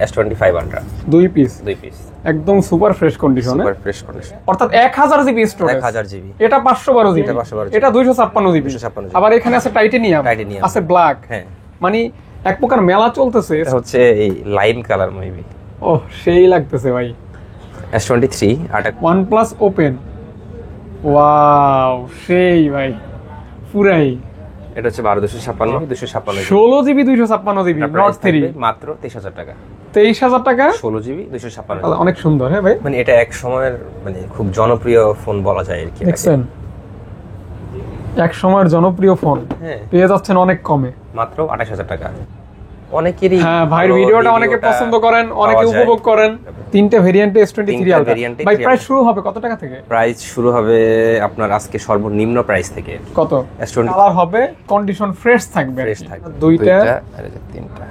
S25 Ultra 2 piece একদম super fresh কন্ডিশনে, super fresh condition, অর্থাৎ 1000 জিবি স্টোরেজ, 1000 জিবি, এটা 512 জিবি, এটা 256 জিবি। আবার এখানে আছে টাইটেনিয়াম, আছে ব্ল্যাক। হ্যাঁ, মানে এক প্রকার মেলা চলতেছে। এটা হচ্ছে এই লাইম কালার মেবি। ও সেই লাগতেছে ভাই। S23 OnePlus Open, ওয়াও সেই ভাই পুরাই। এটা হচ্ছে 12 256 16 জিবি 256 জিবি নট 3 মাত্র 23000 টাকা। 23000 টাকা 16 জিবি 256। অনেক সুন্দর। হ্যাঁ ভাই, মানে এটা এক সময়ের মানে খুব জনপ্রিয় ফোন বলা যায় আর কি। দেখছেন এক সময়ের জনপ্রিয় ফোন পেয়ে যাচ্ছেন অনেক কমে, মাত্র 28000 টাকা। অনেকেরই হ্যাঁ ভাইয়ের ভিডিওটা অনেকে পছন্দ করেন, অনেকে উপভোগ করেন। তিনটা ভেরিয়েন্টে S23 Ultra। ভাই প্রাইস শুরু হবে কত টাকা থেকে? প্রাইস শুরু হবে আপনার আজকে সর্বনিম্ন প্রাইস থেকে। কত? S20 কালার হবে, কন্ডিশন ফ্রেশ থাকবে। দুইটা আর তিনটা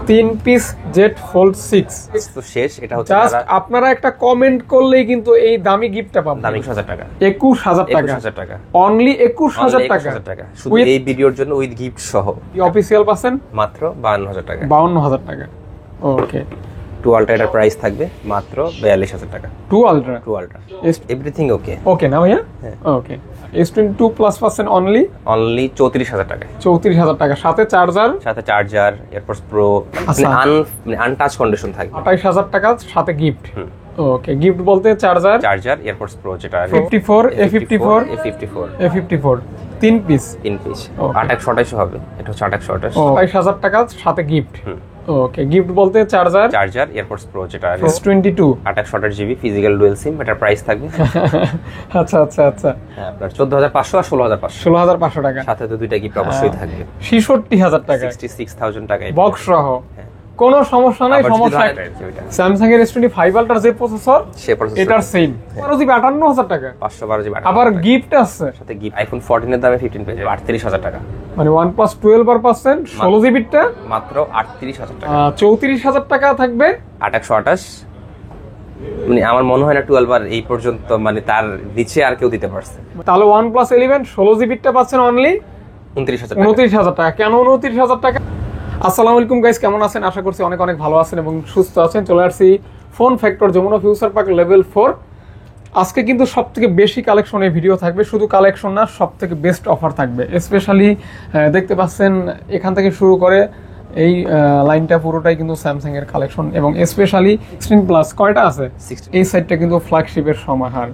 3 পিস জেট ফোল্ড 6 তো শেষ। এটা হচ্ছে জাস্ট আপনারা একটা কমেন্ট করলেই কিন্তু এই দামি গিফটটা পাবেন। দামি 21000 টাকা, 21000 টাকা, অনলি 21000 টাকা শুধু এই ভিডিওর জন্য উইথ গিফট সহ। অফিশিয়াল পাচ্ছেন মাত্র 52000 টাকা। 52000 টাকা। ওকে, 2 Ultra এর প্রাইস থাকবে মাত্র 42000 টাকা। 2 Ultra এভরিথিং ওকে ওকে না ভাইয়া? ওকে, S22 Plus পাচ্ছেন অনলি 34000 টাকা। 34000 টাকা, সাথে চার্জার, এয়ারপডস প্রো, মানে আনটাচ কন্ডিশন থাকবে। 28000 টাকা সাথে গিফট। ওকে, গিফট বলতে চার্জার, এয়ারপডস প্রো যেটা 54 A54 3 পিস 2828 হবে। এটা হচ্ছে 2828। 28000 টাকা সাথে গিফট। ওকে, গিফট বলতে চার্জার, এয়ারপডস প্রো যেটা S22 2828 GB physical dual SIM. এটার প্রাইস থাকবে আচ্ছা হ্যাঁ আপনার 14500 আর 16500 টাকা। সাথে তো দুইটা গিফট অবশ্যই থাকবে। 66000 টাকা, 66000 টাকায় বক্স সহ। কোনো সমস্যা নাই, সমস্যা স্যামসাং এর S25 Ultra যে প্রসেসর এটার সেম 12 জিবি 58000 টাকা, 512 জিবি। আবার গিফট আছে সাথে গিফট আইফোন 14 এর দামে 15 পেয়ে যাবে 38000 টাকা। মানে OnePlus 12 আর পাচ্ছেন 16 জিবিটা মাত্র 38000 টাকা। 34000 টাকা থাকবে 828। মানে আমার মনে হয় না 12 আর এই পর্যন্ত মানে তার নিচে আর কেউ দিতে পারছে। তাহলে OnePlus 11 16 জিবিটা পাচ্ছেন অনলি 29000 টাকা। কেন 29000 টাকা? আসসালামু আলাইকুম গাইস, কেমন আছেন? আশা করছি অনেক অনেক ভালো আছেন এবং সুস্থ আছেন। চলে আসছি phone factor Jamuna future park level 4। আজকে কিন্তু সবথেকে বেশি কালেকশনের ভিডিও থাকবে, শুধু কালেকশন না, সবথেকে বেস্ট অফার থাকবে। স্পেশালি দেখতে পাচ্ছেন এখান থেকে শুরু করে এই লাইনটা পুরোটাই কিন্তু স্যামসাং এর কালেকশন এবং স্পেশালি 16 প্লাস কয়টা আছে এই সাইডটা কিন্তু ফ্ল্যাগশিপের সমাহার।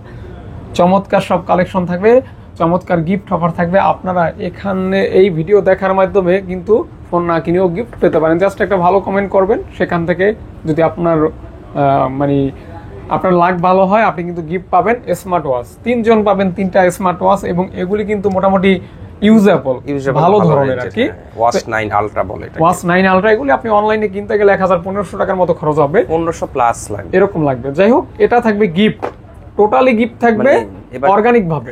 চমৎকার সব কালেকশন থাকবে, চমৎকার গিফট অফার থাকবে। আপনারা এখানে এই ভিডিও দেখার মাধ্যমে কিন্তু ফোন না কিনেও গিফট পেতে পারেন। জাস্ট একটা ভালো কমেন্ট করবেন, সেখান থেকে যদি আপনার মানে আপনার লাক ভালো হয় আপনি কিন্তু গিফট পাবেন। স্মার্ট ওয়াচ 3 জন পাবেন, 3টা স্মার্ট ওয়াচ এবং এগুলি কিন্তু মোটামুটি ইউজেবল ভালো ধরনের আর কি। ওয়াচ 9 আলট্রা বলে এটা। ওয়াচ 9 আলট্রা এগুলি আপনি অনলাইনে কিনতে গেলে 1500 টাকার মতো খরচ হবে, 1500 প্লাস লাগবে এরকম লাগবে। যাই হোক, এটা থাকবে গিফট, টোটালি গিফট থাকবে অর্গানিক ভাবে।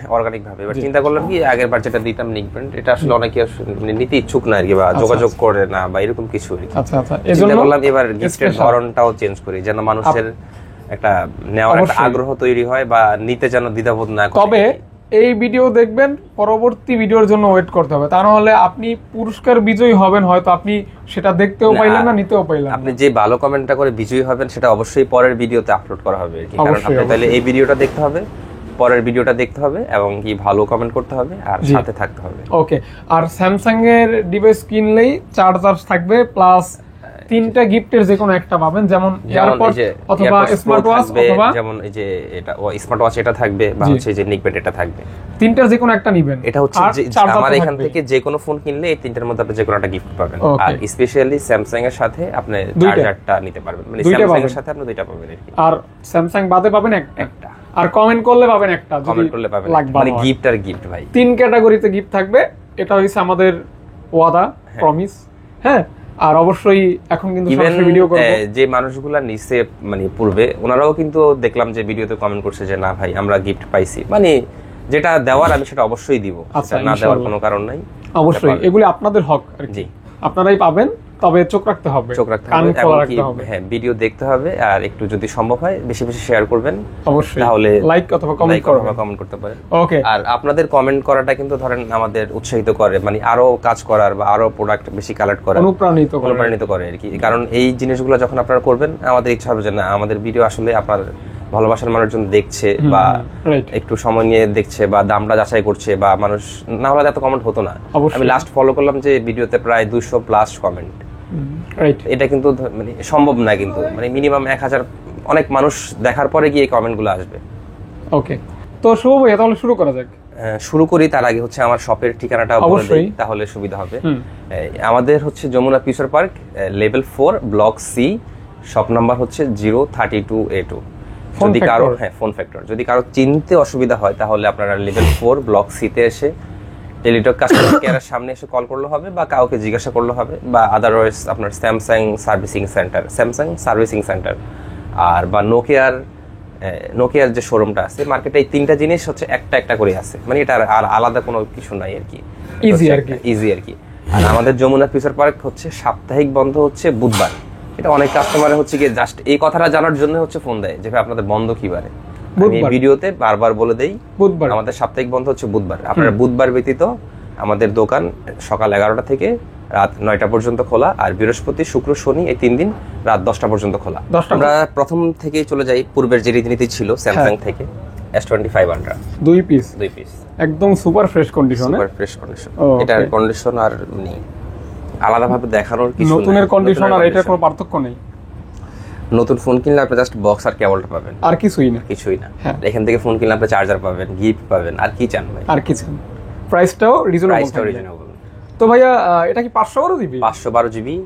এবার চিন্তা করলাম কি আগের বার যেটা দিতাম নিক ব্র্যান্ড, এটা আসলে অনেকে মানে নিতে ইচ্ছুক না আর কি, বা যোগাযোগ করে না বা এরকম কিছু আর কি। আচ্ছা, এজন্য বললাম এবার গিফটের ধরনটাও চেঞ্জ করি, যেন মানুষের একটা নেওয়ার একটা আগ্রহ তৈরি হয় বা নিতে যেন দ্বিধাবোধ না করে। তবে এই ভিডিও দেখবেন, পরবর্তী ভিডিওর জন্য ওয়েট করতে হবে, তা না হলে আপনি পুরস্কার বিজয়ী হবেন, হয়তো আপনি সেটা দেখতেও পাইলেন না, নিতেও পাইলেন। আপনি যে ভালো কমেন্টটা করে বিজয়ী হবেন সেটা অবশ্যই পরের ভিডিওতে আপলোড করা হবে আর কি। কারণ আপনি তাহলে এই ভিডিওটা দেখতে হবে, পরের ভিডিওটা দেখতে হবে এবং কি ভালো কমেন্ট করতে হবে আর সাথে থাকতে হবে। ওকে, আর স্যামসাং এর ডিভাইস কিনলেই চার্জার থাকবে প্লাস 3টা গিফটের যে কোনো একটা পাবেন, যেমন এয়ারপড অথবা স্মার্ট ওয়াচ, অথবা যেমন এই যে এটা স্মার্ট ওয়াচ এটা থাকবে বা হচ্ছে যে নিকবেট এটা থাকবে। 3টার যে কোনো একটা নেবেন। এটা হচ্ছে যে আমার এখান থেকে যে কোনো ফোন কিনলে এই 3টার মধ্যে আপনি যে কোনো একটা গিফট পাবেন। আর স্পেশালি স্যামসাং এর সাথে আপনি চার্জারটা নিতে পারবেন, মানে স্যামসাং এর সাথে আপনি দুইটা পাবেন আর স্যামসাং বাদে পাবেন একটা, আর কমেন্ট করলে পাবেন একটা, কমেন্ট করলে পাবেন মানে গিফট আর গিফট ভাই। 3 ক্যাটাগরিতে গিফট থাকবে, এটা হইছে আমাদের ওয়াদা, প্রমিস। হ্যাঁ, আর অবশ্যই এখন কিন্তু সরাসরি ভিডিও করব। যে মানুষগুলা নিচে মানে পূর্বে ওনারাও কিন্তু দেখলাম যে ভিডিওতে কমেন্ট করছে যে না ভাই আমরা গিফট পাইছি, মানে যেটা দেওয়ার আমি সেটা অবশ্যই দিব, না দেওয়ার কোনো কারণ নাই। অবশ্যই এগুলি আপনাদের হক আর কি, আপনারাই পাবেন। তবে চোখ রাখতে হবে, চোখ রাখতে কান হবে খোলা এবং রাখতে হবে। হ্যাঁ ভিডিও দেখতে হবে, আর একটু যদি সম্ভব হয় বেশি বেশি শেয়ার করবেন, অবশ্যই তাহলে লাইক অথবা কমেন্ট করবেন। কমেন্ট করতে পারেন। ওকে, আর আপনাদের কমেন্ট করাটা কিন্তু ধরেন আমাদের উৎসাহিত করে, মানে আরো কাজ করার বা আরো প্রোডাক্ট বেশি কালেক্ট করার, অনুপ্রাণিত করে আর কি। কারণ এই জিনিসগুলো যখন আপনারা করবেন আমাদের ইচ্ছা হবে যে না, আমাদের ভিডিও আসলে আপনার ভালোবাসার মানুষজন দেখছে বা একটু সময় নিয়ে দেখছে বা দামটা যাচাই করছে, বা মানুষ না হলে এত কমেন্ট হতো না। আমি লাস্ট ফলো করলাম যে ভিডিওতে প্রায় 200+ কমেন্ট। এটা কিন্তু মানে সম্ভব না, কিন্তু মানে মিনিমাম 1000 অনেক মানুষ দেখার পরে গিয়ে কমেন্টগুলো আসবে। ওকে, তো শুভ ভাইয়া তাহলে শুরু করা যাক। শুরু করি, তার আগে হচ্ছে আমার শপের ঠিকানাটা বলে দেই, তাহলে সুবিধা হবে। আমাদের হচ্ছে Jamuna future park, level 4, block C, shop number হচ্ছে 032A2। যদি কারো ফোন ফ্যাক্টর, যদি কারো চিনতে অসুবিধা হয় তাহলে আপনারা লেভেল 4 ব্লক সি তে এসে টেলিটক কাস্টমার কেয়ারের সামনে এসে কল করলে হবে, বা কাউকে জিজ্ঞাসা করলে হবে, বা আদারওয়াইজ আপনার স্যামসাং সার্ভিসিং সেন্টার আর বা নোকিয়ার যে শোরুমটা আছে মার্কেটে, এই তিনটা জিনিস হচ্ছে একটা করে আছে, মানে এটা আর আলাদা কোনো কিছু নাই আর কি, ইজি আর কি। আর আমাদের যমুনা ফিউচার পার্ক হচ্ছে সাপ্তাহিক বন্ধ হচ্ছে বুধবার। এটা অনেক কাস্টমার হচ্ছে কি জাস্ট এই কথাটা জানার জন্য হচ্ছে ফোন দেয় যে ভাই আপনাদের বন্ধ কি বারে। আমি ভিডিওতে বারবার বলে দেই, বুধবার আমাদের সাপ্তাহিক বন্ধ হচ্ছে বুধবার। আপনারা বুধবার ব্যতীত আমাদের দোকান সকাল 11টা থেকে রাত 9টা পর্যন্ত খোলা, আর বৃহস্পতি, শুক্র, শনি এই 3 দিন রাত 10টা পর্যন্ত খোলা। আমরা প্রথম থেকেই চলে যাই পূর্বের যে রীতিনীতি ছিল স্যামসাং থেকে, S25 আলট্রা 2 পিস একদম সুপার ফ্রেশ কন্ডিশন। এটার কন্ডিশন আর নেই আলাদাভাবে দেখানোর কিছু, নতুনের কন্ডিশন আর এটার কোনো পার্থক্য নেই। নতুন ফোন কিনলে আপনি জাস্ট বক্স আর কেবলটা পাবেন, আর কিছুই না। এখান থেকে ফোন কিনলে আপনি চার্জার পাবেন, গিফট পাবেন, আর কি চান ভাই? আর কিছু প্রাইসটাও রিজনেবল। তো ভাইয়া এটা কি 512 জিবি? 512 জিবি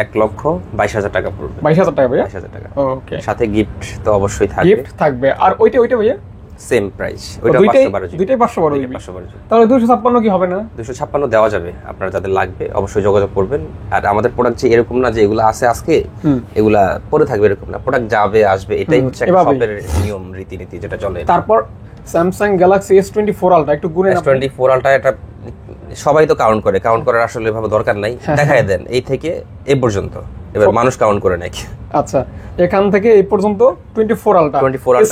1,22,000 টাকা পড়বে। 22,000 টাকা ভাইয়া? 22,000 টাকা। ওকে, সাথে গিফট তো অবশ্যই থাকবে। গিফট থাকবে। আর ওইটা ভাইয়া সেম প্রাইস, ওইটা 512 জিবি। দুইটাই 512 জিবি। তাহলে 256 কি হবে না? 256 দেওয়া যাবে, আপনারা যাদের লাগবে অবশ্যই যোগাযোগ করবেন। আর আমাদের প্রোডাক্ট যে এরকম না যে এগুলো আছে আজকে এগুলা পরে থাকবে, এরকম না। প্রোডাক্ট যাবে আসবে, এটাই হচ্ছে একটা শপের নিয়ম রীতিনীতি যেটা চলে। তারপর স্যামসাং গ্যালাক্সি S24 আলট্রা একটু গুনে না? S24 আলট্রা এটা সবাই তো কাউন্ট করার আসলে ভাবে দরকার নাই, দেখায় দেন এই থেকে এই পর্যন্ত, এবার মানুষ কাউন্ট করে নাকি। আচ্ছা, এখান থেকে এই পর্যন্ত 24 ultra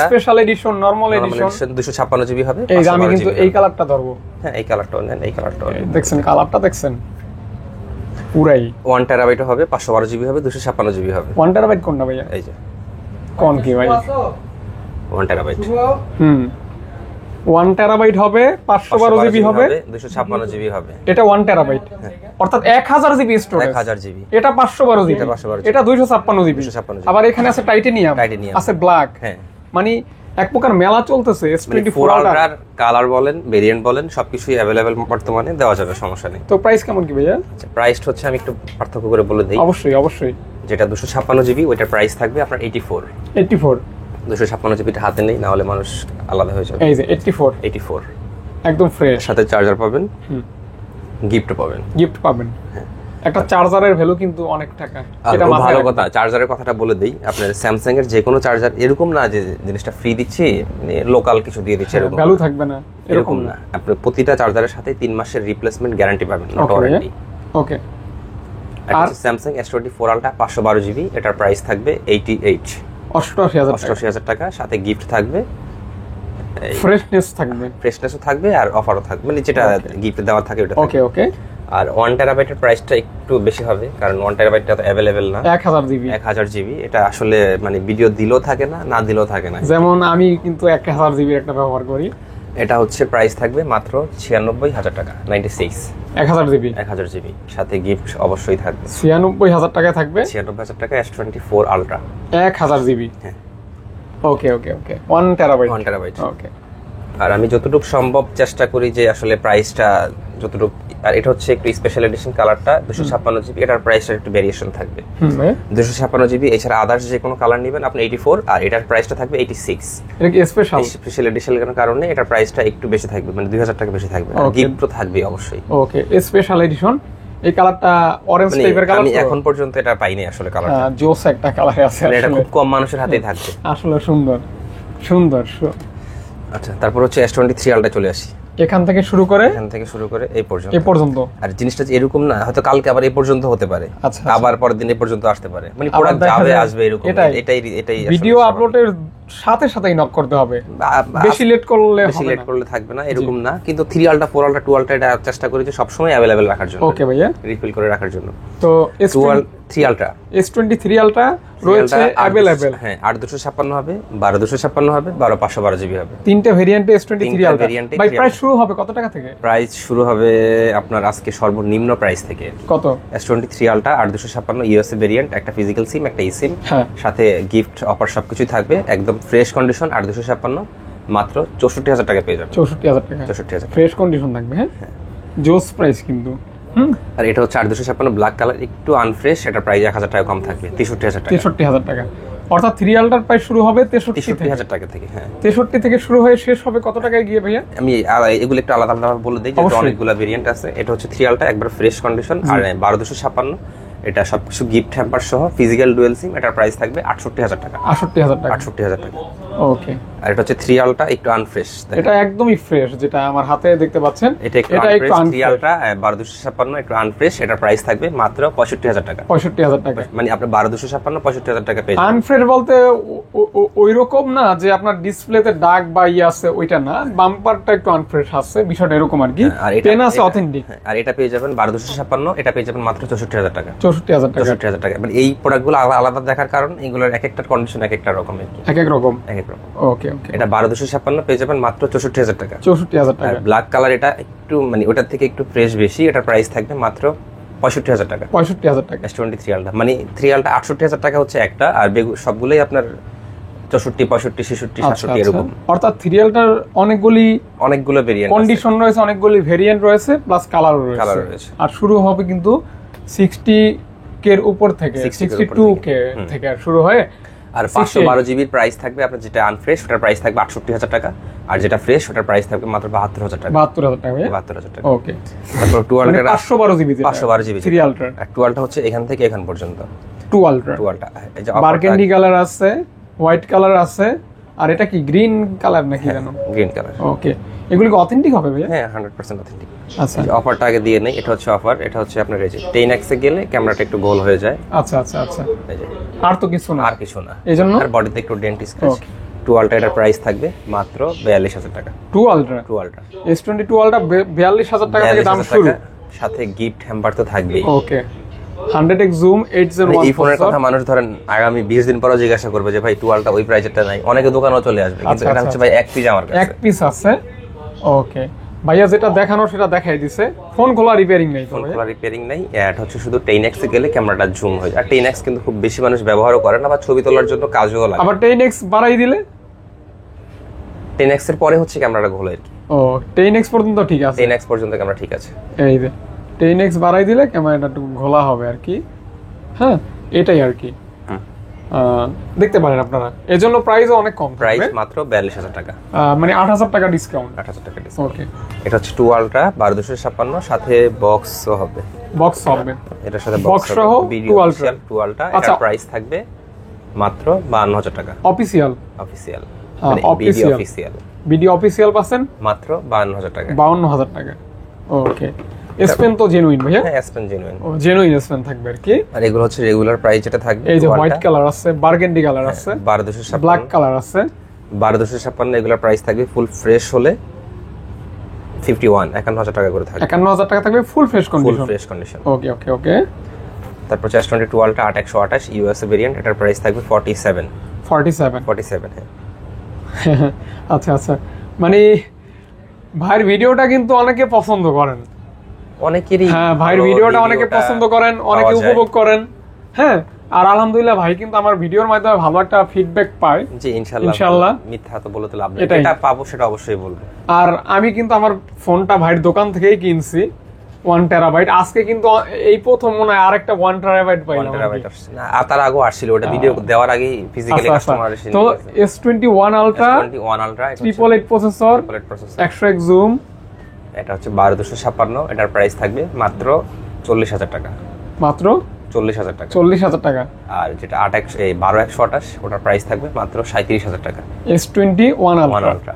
special edition, normal edition 256 GB হবে। এই যে আমি কিন্তু এই কালারটা ধরবো। হ্যাঁ, এই কালারটাও নেন, এই কালারটাও নেন। দেখছেন কালারটা, দেখছেন পুরাই 1 টেরাবাইট হবে, 512 জিবি হবে, 256 জিবি হবে। 1 টেরাবাইট কোনটা ভাইয়া? এই যে কোন কি ভাই? 1 টেরাবাইট 1 টেরাবাইট হবে, 512 জিবি হবে, 256 জিবি হবে। এটা 1 টেরাবাইট, অর্থাৎ 1000 জিবি স্টোরেজ। 1000 জিবি। এটা 512 জিবি, এটা 256 জিবি। আবার এখানে আছে টাইটানিয়াম, আছে ব্ল্যাক। হ্যাঁ, মানে এক প্রকার মেলা চলতেছে। S24 আলট্রার কালার বলেন, ভেরিয়েন্ট বলেন, সবকিছুই अवेलेबल বর্তমানে দেওয়া যাবে, সমস্যা নেই। তো প্রাইস কেমন কি ভাইয়া? আচ্ছা, প্রাইস হচ্ছে আমি একটু পার্থক্য করে বলে দেই। অবশ্যই। যেটা 256 জিবি ওইটার প্রাইস থাকবে আপনার 84। 256 জিবিটা হাতে নেই, না হলে মানুষ আলাদা হয়ে যাবে। এই যে 84 একদম ফ্রেশ, সাথে চার্জার পাবেন, গিফট পাবেন। হ্যাঁ, একটা চার্জারের ভ্যালু কিন্তু অনেক টাকা। এটা ভালো কথা, চার্জারের কথাটা বলে দেই। আপনার স্যামসাং এর যে কোনো চার্জার এরকম না যে জিনিসটা ফ্রি দিচ্ছে, মানে লোকাল কিছু দিয়ে দিচ্ছে, এরকম ভ্যালু থাকবে না, এরকম না। আপনি প্রতিটা চার্জারের সাথে 3 মাসের রিপ্লেসমেন্ট গ্যারান্টি পাবেন, নট ওয়ারেন্টি। ওকে। আর স্যামসাং S24 আলট্রা 512 জিবি, এটার প্রাইস থাকবে 88,000 টাকা, সাথে গিফট থাকবে, ফ্রেশনেসও থাকবে আর অফারও থাকবে, মানে যেটা গিফট দেওয়া থাকে ওটা। ওকে। আর 1 টেরাবাইটের প্রাইসটা একটু বেশি হবে, কারণ 1 টেরাবাইটটা তো अवेलेबल না। 1000 জিবি এটা আসলে মানে ভিডিও দিলেও থাকে না, না দিলেও থাকে না। যেমন আমি কিন্তু 1000 জিবি একটা ব্যবহার করি। এটা হচ্ছে প্রাইস থাকবে মাত্র 96,000 টাকা, 96। 1000 জিবি সাথে গিফট অবশ্যই থাকবে। 96,000 টাকায় থাকবে। 96,000 টাকা S24 আলট্রা 1000 জিবি। হ্যাঁ, ওকে। 1 টেরাবাইট। ওকে। আর আমি যতটুকু সম্ভব চেষ্টা করি যে আসলে প্রাইসটা যতটুকু, আর এটা হচ্ছে একটু স্পেশাল এডিশন কালারটা 256 জিবি, এটার প্রাইসটা একটু ভেরিয়েশন থাকবে। 256 জিবি, এছাড়া আদার্স যে কোনো কালার নেবেন আপনি 84, আর এটার প্রাইসটা থাকবে 86। এটা কি স্পেশাল এডিশনের কারণে এটার প্রাইসটা একটু বেশি থাকবে, মানে 2000 টাকা বেশি থাকবে। গিফট তো থাকবে অবশ্যই। ওকে, স্পেশাল এডিশন। এই কালারটা অরেঞ্জ টাইপের কালার, আমি এখন পর্যন্ত এটা পাইনি আসলে কালারটা। জোস একটা কালার আছে, এটা খুব কম মানুষের হাতেই থাকবে। আসলে সুন্দর। আচ্ছা, তারপর হচ্ছে S23 আলট্রা চলে আসি। এখান থেকে শুরু করে এই পর্যন্ত। আর জিনিসটা এরকম না, হয়তো কালকে আবার এই পর্যন্ত হতে পারে, আবার পরের দিন এই পর্যন্ত আসতে পারে, মানে প্রোডাক্ট যাবে আসবে এরকম। এটাই ভিডিও আপলোডের সাথেই নক করতে হবে, বেশি লেট করলে থাকবে না, এরকম না। কিন্তু 3 আলটা 4 আলটা 2 আলটা এটা চেষ্টা করি যে সবসময় অ্যাভেলেবেল রাখার জন্য। ওকে ভাইয়া, রিফিল করে রাখার জন্য। তো 3 আলটা S23 আলটা রয়েছে अवेलेबल। হ্যাঁ, 8256 হবে, 12256 হবে, 12512 জিবি হবে। তিনটে ভেরিয়েন্টে S23 আলটা। ভাই প্রাইস শুরু হবে কত টাকা থেকে? প্রাইস শুরু হবে আপনার আজকে সর্বনিম্ন প্রাইস থেকে। কত? S23 আলটা 8256 ইউএসএ ভেরিয়েন্ট, একটা ফিজিক্যাল সিম, একটা eSIM, সাথে গিফট অফার সবকিছুই থাকবে, একদম ফ্রেশ কন্ডিশন। 8256 মাত্র 64000 টাকা পেয়ে যাবেন। 64000 টাকা 64000 ফ্রেশ কন্ডিশন থাকবে। হ্যাঁ, জোস প্রাইস কিন্তু। আর এটা হচ্ছে 8256 ব্ল্যাক কালার, একটু আনফ্রেশ, এটা প্রাইস 1000 টাকা কম থাকবে, 63000 টাকা। 63000 টাকা, অর্থাৎ 3 আলটার প্রাইস শুরু হবে 63000 টাকা থেকে। হ্যাঁ, 63 থেকে শুরু হয়ে শেষ হবে কত টাকায় গিয়ে ভাইয়া? আমি এগুলো একটু আলাদা আলাদা বলে দেই, যে অনেকগুলো ভেরিয়েন্ট আছে। এটা হচ্ছে 3 আলটা একবার ফ্রেশ কন্ডিশন, আর 12256 এটা সবকিছু গিফট হ্যাম্পার সহ, ফিজিক্যাল ডুয়াল সিম, এটার প্রাইস থাকবে 68000 টাকা। 68000 টাকা। ওকে। আর এটা হচ্ছে 3 আলটা একটু আনফ্রেশ, এটা একদমই ফ্রেশ, যেটা আমার হাতে দেখতে পাচ্ছেন। এটা একটু আনফ্রেশ। 3 আলটা 12256 একটু আনফ্রেশ, এটার প্রাইস থাকবে মাত্র 65000 টাকা। 65000 টাকা, মানে আপনি 12256 65000 টাকা পেয়ে যাবেন। আনফ্রেশ বলতে ওই রকম না যে আপনার ডিসপ্লেতে দাগ বা আছে, ওইটা না, বাম্পারটা একটু আনফ্রেশ আছে, বিষয়টা এরকম আর কি। পেন আছে অথেন্টিক। আর এটা পেয়ে যাবেন 12256, এটা পেয়ে যাবেন মাত্র 64000 টাকা। 64000 টাকা। মানে এই প্রোডাক্টগুলো আলাদা দেখার কারণ এগুলোর এক একটা কন্ডিশন এক একটা রকম, এক এক রকম। ওকে। এটা 12256 পেয়ে যাবেন মাত্র 64000 টাকা। 64000 টাকা। ব্ল্যাক কালার এটা একটু মানে ওটার থেকে একটু ফ্রেশ বেশি, এটার প্রাইস থাকবে মাত্র 65000 টাকা। 65000 টাকা। S23 আলটা, মানে 3 আলটা 68000 টাকা হচ্ছে একটা, আর সবগুলোই আপনার 64 65 66 67 এরকম। অর্থাৎ 3 আলটার অনেকগুলো ভেরিয়েন্ট কন্ডিশন রয়েছে, অনেকগুলো ভেরিয়েন্ট রয়েছে, প্লাস কালার রয়েছে। আর শুরু হবে কিন্তু 60 কে এর উপর থেকে, 62 কে থেকে শুরু হয়। আর 512 জিবির প্রাইস থাকবে আপনার, যেটা আনফ্রেশ ওটার প্রাইস থাকবে 68000 টাকা, আর যেটা ফ্রেশ ওটার প্রাইস থাকবে মাত্র 72000 টাকা। 72000 টাকা। 72000 টাকা। ওকে। তারপর 2 আলটা 512 জিবি, 512 জিবি 3 আলটা। আর 2 আলটা হচ্ছে এখান থেকে এখান পর্যন্ত। 2 আলটা এই যে বারগেন্ডি কালার আছে, হোয়াইট কালার আছে, আর এটা কি গ্রিন কালার নাকি জানো? Green colour. ওকে। এগুলো কি অথেন্টিক হবে ভাই? হ্যাঁ, 100% অথেন্টিক। আচ্ছা, অফারটা আগে দিয়ে নেই। এটা হচ্ছে অফার, এটা হচ্ছে আপনার এই যে 10x এ গেলে ক্যামেরাটা একটু গোল হয়ে যায়। আচ্ছা। এই যে আর তো কিছু না, এইজন্য আর বডিতে একটু ডেন্ট স্ক্র্যাচ। 2 আলটা এটার প্রাইস থাকবে মাত্র 42000 টাকা। 2 আলটা S22 আলটা 42000 টাকা থেকে দাম শুরু, সাথে গিফট হ্যাম্পার তো থাকবেই। ওকে। 100x zoom 801। এই ফোনের কথা মানুষ ধরেন আগামী 20 দিন পরেও জিজ্ঞাসা করবে যে ভাই 2 আলটা ওই প্রাইসেরটা নাই, অনেকে দোকানেও চলে আসবে, কিন্তু এটা হচ্ছে ভাই এক পিস আমার কাছে, এক পিস আছে। ওকে ভাইয়া, যেটা দেখানো সেটা দেখাই দিছে। ফোন খোলা রিপেয়ারিং নাই। এটা হচ্ছে শুধু 10x এ গেলে ক্যামেরাটা জুম হয়ে যায়। আর 10x কিন্তু খুব বেশি মানুষ ব্যবহারও করে না, বা ছবি তোলার জন্য কাজও লাগে। আবার 10x বাড়াই দিলে 10x এর পরে হচ্ছে ক্যামেরাটা ঘোলে আর কি। ও, 10x পর্যন্ত ঠিক আছে। 10x পর্যন্ত ক্যামেরা ঠিক আছে। এই যে 10x বাড়াই দিলে ক্যামেরাটা একটু ঘোলা হবে আর কি। হ্যাঁ, এটাই আর কি। দেখতে পারেন আপনারা, এজন্য প্রাইসও অনেক কম, প্রাইস মাত্র 42000 টাকা, মানে 8000 টাকা ডিসকাউন্ট। 8000 টাকা ডিসকাউন্ট। ওকে। এটা হচ্ছে 2 আলটা 12256, সাথে বক্সও হবে। এটার সাথে বক্স সহ 2 আলটা এটার প্রাইস থাকবে মাত্র 52000 টাকা। অফিশিয়াল মানে ভিডিও অফিশিয়াল পাচ্ছেন মাত্র 52000 টাকা। 52000 টাকা। ওকে। S Pen তো জেনুইন ভাইয়া? হ্যাঁ, S Pen genuine. Genuine S Pen থাকবে আর কি। আর এগুলো হচ্ছে রেগুলার প্রাইস যেটা থাকবে। এই যে হোয়াইট কালার আছে, বারগেন্ডি কালার আছে, 12256, ব্ল্যাক কালার আছে। 12256 এগুলোর প্রাইস থাকবে ফুল ফ্রেশ হলে 51000 টাকা করে থাকবে। 51000 টাকা থাকবে ফুল ফ্রেশ কন্ডিশন। ওকে। তারপর S22 আলটা 8128 ইউএসএ ভেরিয়েন্ট, এটার প্রাইস থাকবে 47। হ্যাঁ। আচ্ছা, মানে ভাইয়ের ভিডিওটা কিন্তু অনেকে পছন্দ করেন, অনেকেরই। হ্যাঁ, ভাইয়ের ভিডিওটা অনেকে পছন্দ করেন, অনেকে উপভোগ করেন। হ্যাঁ, আর আলহামদুলিল্লাহ ভাই কিন্তু আমার ভিডিওর মাধ্যমে ভালো একটা ফিডব্যাক পাই। জি, ইনশাআল্লাহ। মিথ্যা তো বলতে লাভ নেই, এটা পাবো সেটা অবশ্যই বলবো। আর আমি কিন্তু আমার ফোনটা ভাইয়ের দোকান থেকেই কিনছি, 1 টেরাবাইট। আজকে কিন্তু এই প্রথম মনে হয় আরেকটা 1 টেরাবাইট পাইলাম। 1 টেরাবাইট আসছে না, তার আগেও আসছিল, ওটা ভিডিও দেওয়ার আগেই ফিজিক্যালি কাস্টমার এসে। তো S21 আলটা 888 প্রসেসর, 100x জুম, এটা হচ্ছে 12256, এটার প্রাইস থাকবে মাত্র 40000 টাকা। মাত্র 40000 টাকা। আর যেটা 12128 ওটার প্রাইস থাকবে মাত্র 37000 টাকা। S21 আলট্রা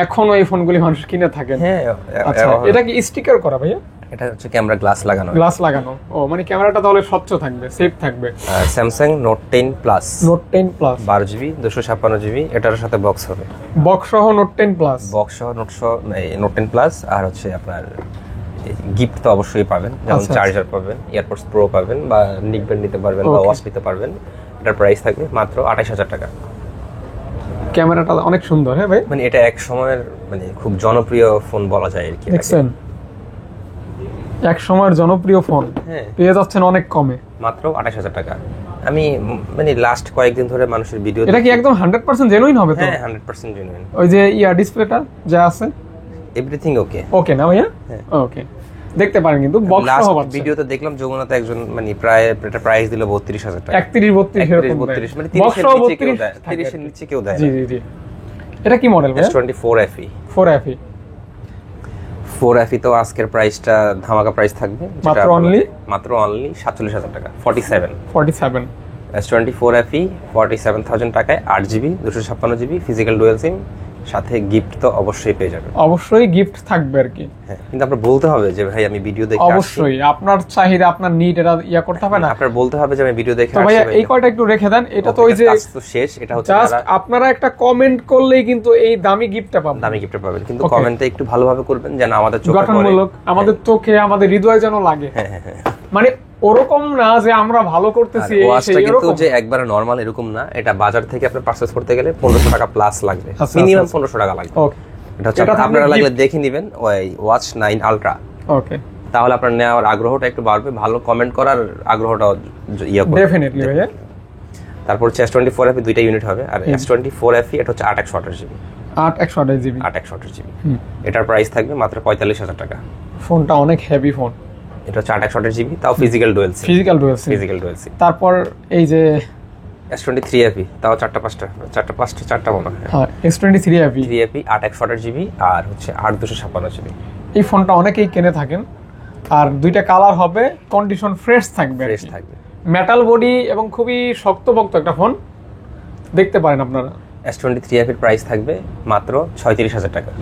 এখনো এই ফোনগুলি মানুষ কিনে থাকেন? হ্যাঁ। আচ্ছা, এটা কি স্টিকার করা ভাইয়া? এটা হচ্ছে ক্যামেরা গ্লাস লাগানো। গ্লাস লাগানো, ও মানে ক্যামেরাটা তাহলে স্বচ্ছ থাকবে, সেফ থাকবে। Samsung note 10 plus. Note 10 plus 12GB 256GB, এটার সাথে বক্স হবে। বক্স সহ নোট 10 প্লাস, বক্স সহ নোট 10 প্লাস। আর হচ্ছে আপনার গিফট তো অবশ্যই পাবেন, যেমন চার্জার পাবেন, এয়ারপডস প্রো পাবেন, বা নিকব্যান্ড নিতে পারবেন, বা ওয়াচ নিতে পারবেন। এটার প্রাইস থাকবে মাত্র 28000 টাকা। ক্যামেরাটা অনেক সুন্দর। হ্যাঁ ভাই, মানে এটা এক সময়ের মানে খুব জনপ্রিয় ফোন বলা যায় আর কি। দেখছেন, এক সময়ের জনপ্রিয় ফোন পেয়ে যাচ্ছেন অনেক কমে, মাত্র 28000 টাকা। আমি মানে লাস্ট কয়েকদিন ধরে মানুষের ভিডিও। এটা কি একদম 100% জেনুইন হবে তো? হ্যাঁ 100% জেনুইন। ওই যে ডিসপ্লেটা যা আছে এভরিথিং ওকে। ওকে না ভাইয়া? ওকে, দেখতে পারেন কিন্তু বক্স সহ পাচ্ছেন। ভিডিওতে দেখলাম যমুনাতে একজন মানে প্রায় এটা প্রাইস দিল 32000 টাকা। 31 এরকম 32 মানে 30 এর নিচে কেউ দেয়। জি জি জি। এটা কি মডেল ভাই? S24 FE। 4FE 4FE তো আজকের প্রাইসটা ধামাকা প্রাইস থাকবে, মাত্র অনলি 47000 টাকা। 47 S24 FE 47000 টাকায় 8GB 256GB physical dual SIM, সাথে গিফট তো অবশ্যই পেয়ে যাবেন। অবশ্যই গিফট থাকবে আর কি। হ্যাঁ, কিন্তু আপনার বলতে হবে যে ভাই আমি ভিডিও দেখে অবশ্যই আপনার চাহিদা, আপনার নিড এটা করতে হবে না। আপনার বলতে হবে যে আমি ভিডিও দেখে আসছি। ভাই এই কয়টা একটু রেখে দেন, এটা তো ওই যে তো শেষ। এটা হচ্ছে জাস্ট আপনারা একটা কমেন্ট করলেই কিন্তু এই দামি গিফটটা পাবেন। কিন্তু কমেন্টে একটু ভালোভাবে করবেন যেন আমাদের চোখে পড়ে, গঠনমূলক, আমাদের চোখে, আমাদের হৃদয় যেন লাগে। মানে ওরকম না যে আমরা ভালো করতেছি এই ওয়াচটা কিন্তু যে একবারে নরমাল এরকম না, এটা বাজার থেকে আপনি পারচেজ করতে গেলে 1500 টাকা প্লাস লাগবে, মিনিমাম 1500 টাকা লাগবে। ওকে, এটা হচ্ছে আপনারা লাগলে দেখে নেবেন ওই ওয়াচ 9 আলট্রা। ওকে, তাহলে আপনার নেওয়ার আগ্রহটা একটু বাড়বে, ভালো কমেন্ট করার আগ্রহটা করবে ডেফিনেটলি ভাইয়া। তারপর S24 FE দুইটা ইউনিট হবে, আর S24 FE এটা হচ্ছে 8/128GB। 8/128GB এটার প্রাইস থাকবে মাত্র 45000 টাকা। ফোনটা অনেক হেভি ফোন। এটা হচ্ছে 8/128GB, তাও ফিজিক্যাল ডুয়াল সিম। তারপর এই যে S23 FE তাও চারটা মনে হয়। হ্যাঁ, S23 FE 8/128GB আর হচ্ছে 8/256GB। এই ফোনটা অনেকেই কিনে থাকেন, আর দুইটা কালার হবে, কন্ডিশন ফ্রেশ থাকবে। মেটাল বডি এবং খুবই শক্তপোক্ত একটা ফোন, দেখতে পারেন আপনারা। S23 FE এর প্রাইস থাকবে মাত্র 36000 টাকা।